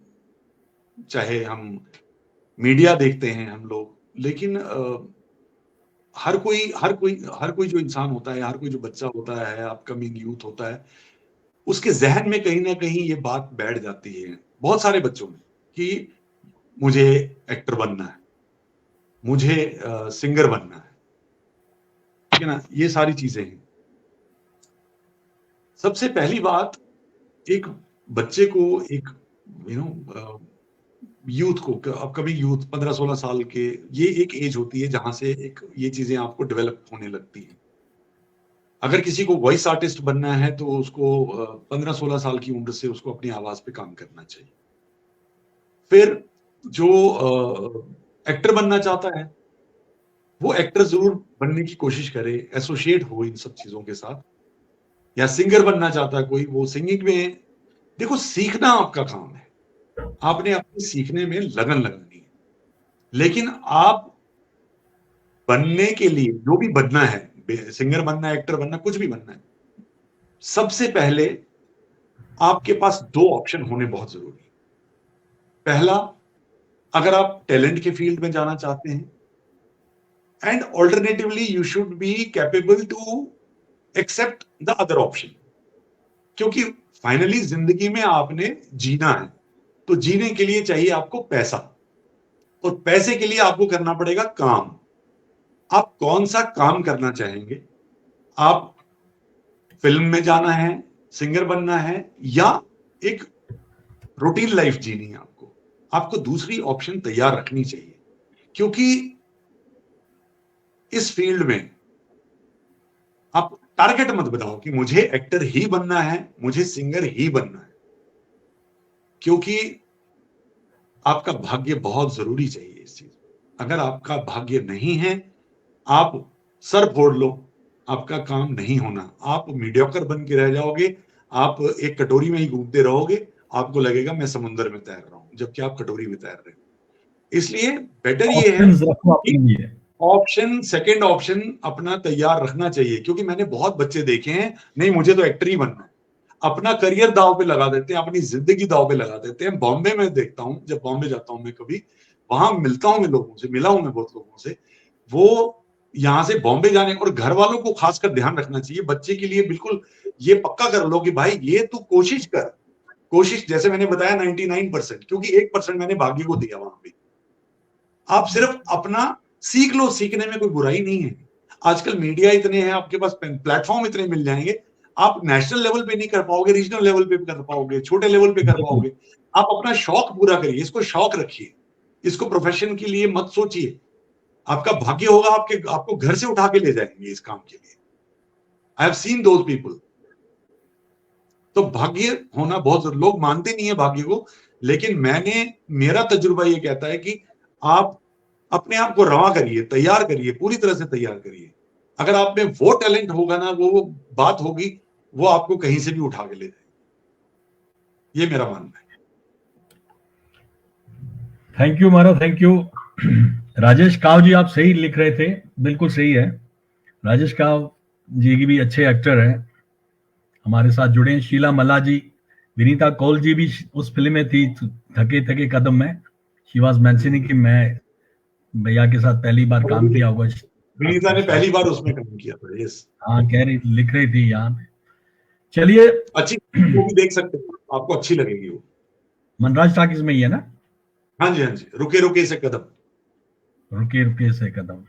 चाहे हम मीडिया देखते हैं हम लोग, लेकिन हर कोई जो इंसान होता है, हर कोई जो बच्चा होता है, अपकमिंग यूथ होता है, उसके जहन में कहीं ना कहीं ये बात बैठ जाती है बहुत सारे बच्चों में कि मुझे एक्टर बनना है, मुझे सिंगर बनना है, ठीक है ना, ये सारी चीजें हैं। सबसे पहली बात, एक बच्चे को, एक यूथ को, अपकमिंग यूथ 15-16 साल के, ये एक एज होती है जहां से एक ये चीजें आपको डेवलप होने लगती हैं। अगर किसी को वॉइस आर्टिस्ट बनना है तो उसको 15-16 साल की उम्र से उसको अपनी आवाज पे काम करना चाहिए। फिर जो एक्टर बनना चाहता है वो एक्टर जरूर बनने की कोशिश करे, एसोसिएट हो इन सब चीजों के साथ। या सिंगर बनना चाहता है कोई, वो सिंगिंग में, देखो सीखना आपका काम है, आपने अपने सीखने में लगन लगानी है। लेकिन आप बनने के लिए, जो भी बनना है, सिंगर बनना है, एक्टर बनना, कुछ भी बनना है, सबसे पहले आपके पास 2 ऑप्शन होने बहुत जरूरी है। पहला, अगर आप टैलेंट के फील्ड में जाना चाहते हैं, and alternatively you should be capable to accept the other option. क्योंकि फाइनली जिंदगी में आपने जीना है, तो जीने के लिए चाहिए आपको पैसा, और पैसे के लिए आपको करना पड़ेगा काम। आप कौन सा काम करना चाहेंगे? आप फिल्म में जाना है, सिंगर बनना है, या एक रूटीन लाइफ जीनी है आपको? आपको दूसरी ऑप्शन तैयार रखनी चाहिए, क्योंकि इस फील्ड में आप टारगेट मत बनाओ कि मुझे एक्टर ही बनना है, मुझे सिंगर ही बनना है, क्योंकि आपका भाग्य बहुत जरूरी चाहिए इस चीज। अगर आपका भाग्य नहीं है, आप सर फोड़ लो, आपका काम नहीं होना, आप मीडियोकर बन के रह जाओगे, आप एक कटोरी में ही घूमते रहोगे, आपको लगेगा मैं समुद्र में तैर रहा हूं, जबकि आप कटोरी में तैर रहे हो। इसलिए बेटर ये है ऑप्शन, सेकंड ऑप्शन अपना तैयार रखना चाहिए। क्योंकि मैंने बहुत बच्चे देखे हैं, नहीं मुझे तो एक्टर ही बनना है, अपना करियर दांव पे लगा देते हैं, अपनी जिंदगी दांव पे लगा देते हैं। बॉम्बे में देखता हूं, जब बॉम्बे जाता हूं मैं, कभी वहां मिलता हूं मैं लोगों से, मिला हूं मैं बहुत लोगों से, वो यहां से बॉम्बे जाने, और घर वालों को खासकर ध्यान रखना चाहिए बच्चे के लिए, बिल्कुल ये पक्का कर लो कि भाई ये तू कोशिश कर, कोशिश, जैसे मैंने बताया 99%, क्योंकि 1% मैंने भाग्य को दिया वहां पे। आप सिर्फ अपना सीख लो, सीखने में कोई बुराई नहीं है। आजकल मीडिया इतने हैं, आपके पास प्लेटफॉर्म इतने मिल जाएंगे, आप नेशनल लेवल पे नहीं कर पाओगे, रीजनल लेवल पे कर पाओगे, छोटे लेवल पे कर पाओगे। आप अपना शौक पूरा करिए, इसको शौक रखिए, इसको प्रोफेशन के लिए मत सोचिए। आपका भाग्य होगा, आपको घर से उठा के ले जाएंगे इस काम के लिए। I have seen those people. तो भाग्य होना बहुत जरूरी, लोग मानते नहीं है भाग्य को, लेकिन मेरा तजुर्बा ये कहता है कि आप अपने आप को रवा करिए, तैयार करिए, पूरी तरह से तैयार करिए। अगर आप में वो टैलेंट होगा ना, वो बात होगी, वो आपको कहीं से भी उठा के ले जाएगी। ये मेरा मानना है। Thank you Maharaj, thank you. Rajesh काव जी, आप सही लिख रहे थे, बिल्कुल सही है। राजेश काव जी की भी अच्छे एक्टर हैं, हमारे साथ जुड़े हैं। शीला मल्ला जी, विनीता कौल जी भी उस फिल्म में थी, थके थके कदम में। शी वॉज मेंशनिंग कि मैं भैया के साथ पहली बार काम किया होगा। विनीता ने पहली बार उसमें काम किया था। यस, हाँ, कह रही, लिख रही थी यहाँ पे। चलिए, अच्छी, वो भी देख सकते हैं, आपको अच्छी लगेगी वो। मनराज टाकिज में ही है ना? हाँ जी, हाँ जी, रुके रुके से कदम। रुके रुके से कदम।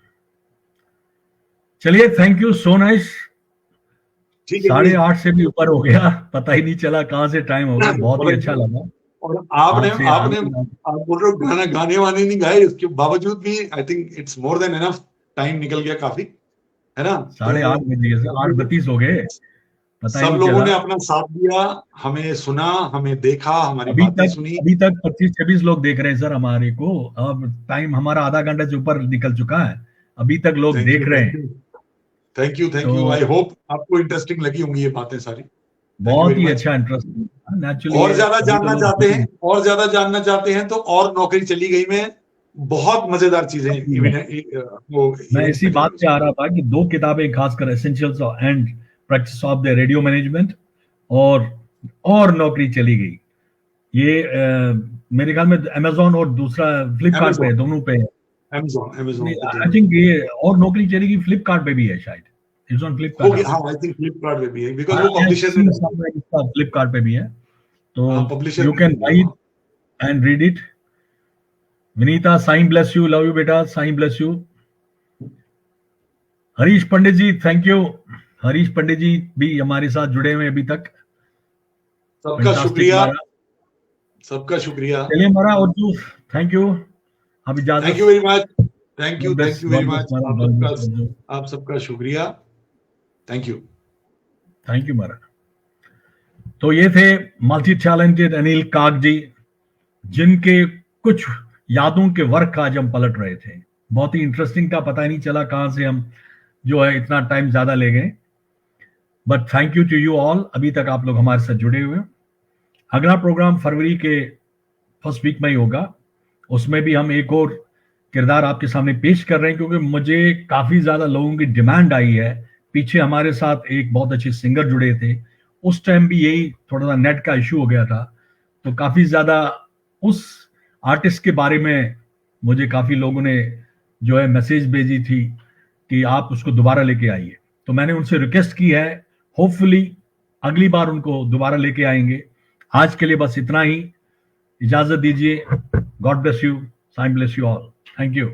चलिए, थैंक यू, सो नाइस। ठीक है, 8:30 से भी ऊपर हो गया, पता ही नहीं चला कहाँ से टाइम हो गया। बहुत ही अच्छा लगा। और आपने आपसे आपने आगे- आप बोल रहे हो गाने वाने नहीं गाए, इसके बावजूद भी I think it's more than enough. Time निकल गया काफी, है ना? 8:30 बज गए, 8:32 हो गए, पता ही सब नहीं लोगों ने चला। अपना साथ दिया, हमें सुना, हमें देखा, हमारी अभी बातें तक सुनी। 25-26 लोग देख रहे हैं सर हमारे को। अब टाइम हमारा आधा घंटा से ऊपर निकल चुका है, अभी तक लोग देख रहे हैं। थैंक यू, थैंक तो- यू। आई होप आपको इंटरेस्टिंग लगी होंगी ये बातें सारी। बहुत very ही much. अच्छा इंटरेस्ट। नेचुरली और ज्यादा जानना चाहते हैं, और ज्यादा जानना चाहते हैं तो और नौकरी चली गई में बहुत मजेदार चीजें मैं इसी बात से आ रहा था कि 2 किताबें खासकर essentials and practice of the radio management और नौकरी चली गई। ये मेरे ख्याल में अमेजोन और दूसरा फ्लिपकार्ट पे है, दोनों पे है। Amazon आई थिंक ये और नौकरी चलेगी फ्लिपकार्ट पे भी है शायद। इट्स ऑन होगी। फ्लिपकार्ट। हाँ, आई थिंक फ्लिपकार्ट पे भी है, बिकॉज वो पब्लिशर में फ्लिपकार्ट पे भी है, तो हाँ, publisher यू में कैन भी है, बाई हाँ। And read it. Vinita, sign bless you, love you बेटा, sign bless you. Harish Pandit ji, thank you. Harish Pandit ji भी हमारे साथ जुड़े हुए अभी तक। सबका Fantastic शुक्रिया, लगा। सबका शुक्रिया। चलिए हमारा और थैंक यू। अब इजाजत। Thank you very much, thank you God bless, very God much. bless Maharaj, God bless, God bless। आप सबका शुक्रिया, थैंक यू। थैंक यू महाराज। तो ये थे मल्टी टैलेंटेड अनिल काग जी, जिनके कुछ यादों के वर्क आज हम पलट रहे थे। बहुत ही इंटरेस्टिंग था, पता ही नहीं चला कहां से हम जो है इतना टाइम ज्यादा ले गए। But thank you to you all, अभी तक आप लोग हमारे साथ जुड़े हुए। अगला प्रोग्राम फरवरी के फर्स्ट वीक में ही होगा, उसमें भी हम एक और किरदार आपके सामने पेश कर रहे हैं, क्योंकि मुझे काफी ज्यादा लोगों की डिमांड आई है। पीछे हमारे साथ एक बहुत अच्छे सिंगर जुड़े थे, उस टाइम भी यही थोड़ा सा नेट का इश्यू हो गया था, तो काफी ज्यादा उस आर्टिस्ट के बारे में मुझे काफी लोगों ने जो है मैसेज भेजी थी कि आप उसको दोबारा लेके आइए। तो मैंने उनसे रिक्वेस्ट की है, होपफुली अगली बार उनको दोबारा लेके आएंगे। आज के लिए बस इतना ही, इजाजत दीजिए। God bless you, sign bless you all. Thank you.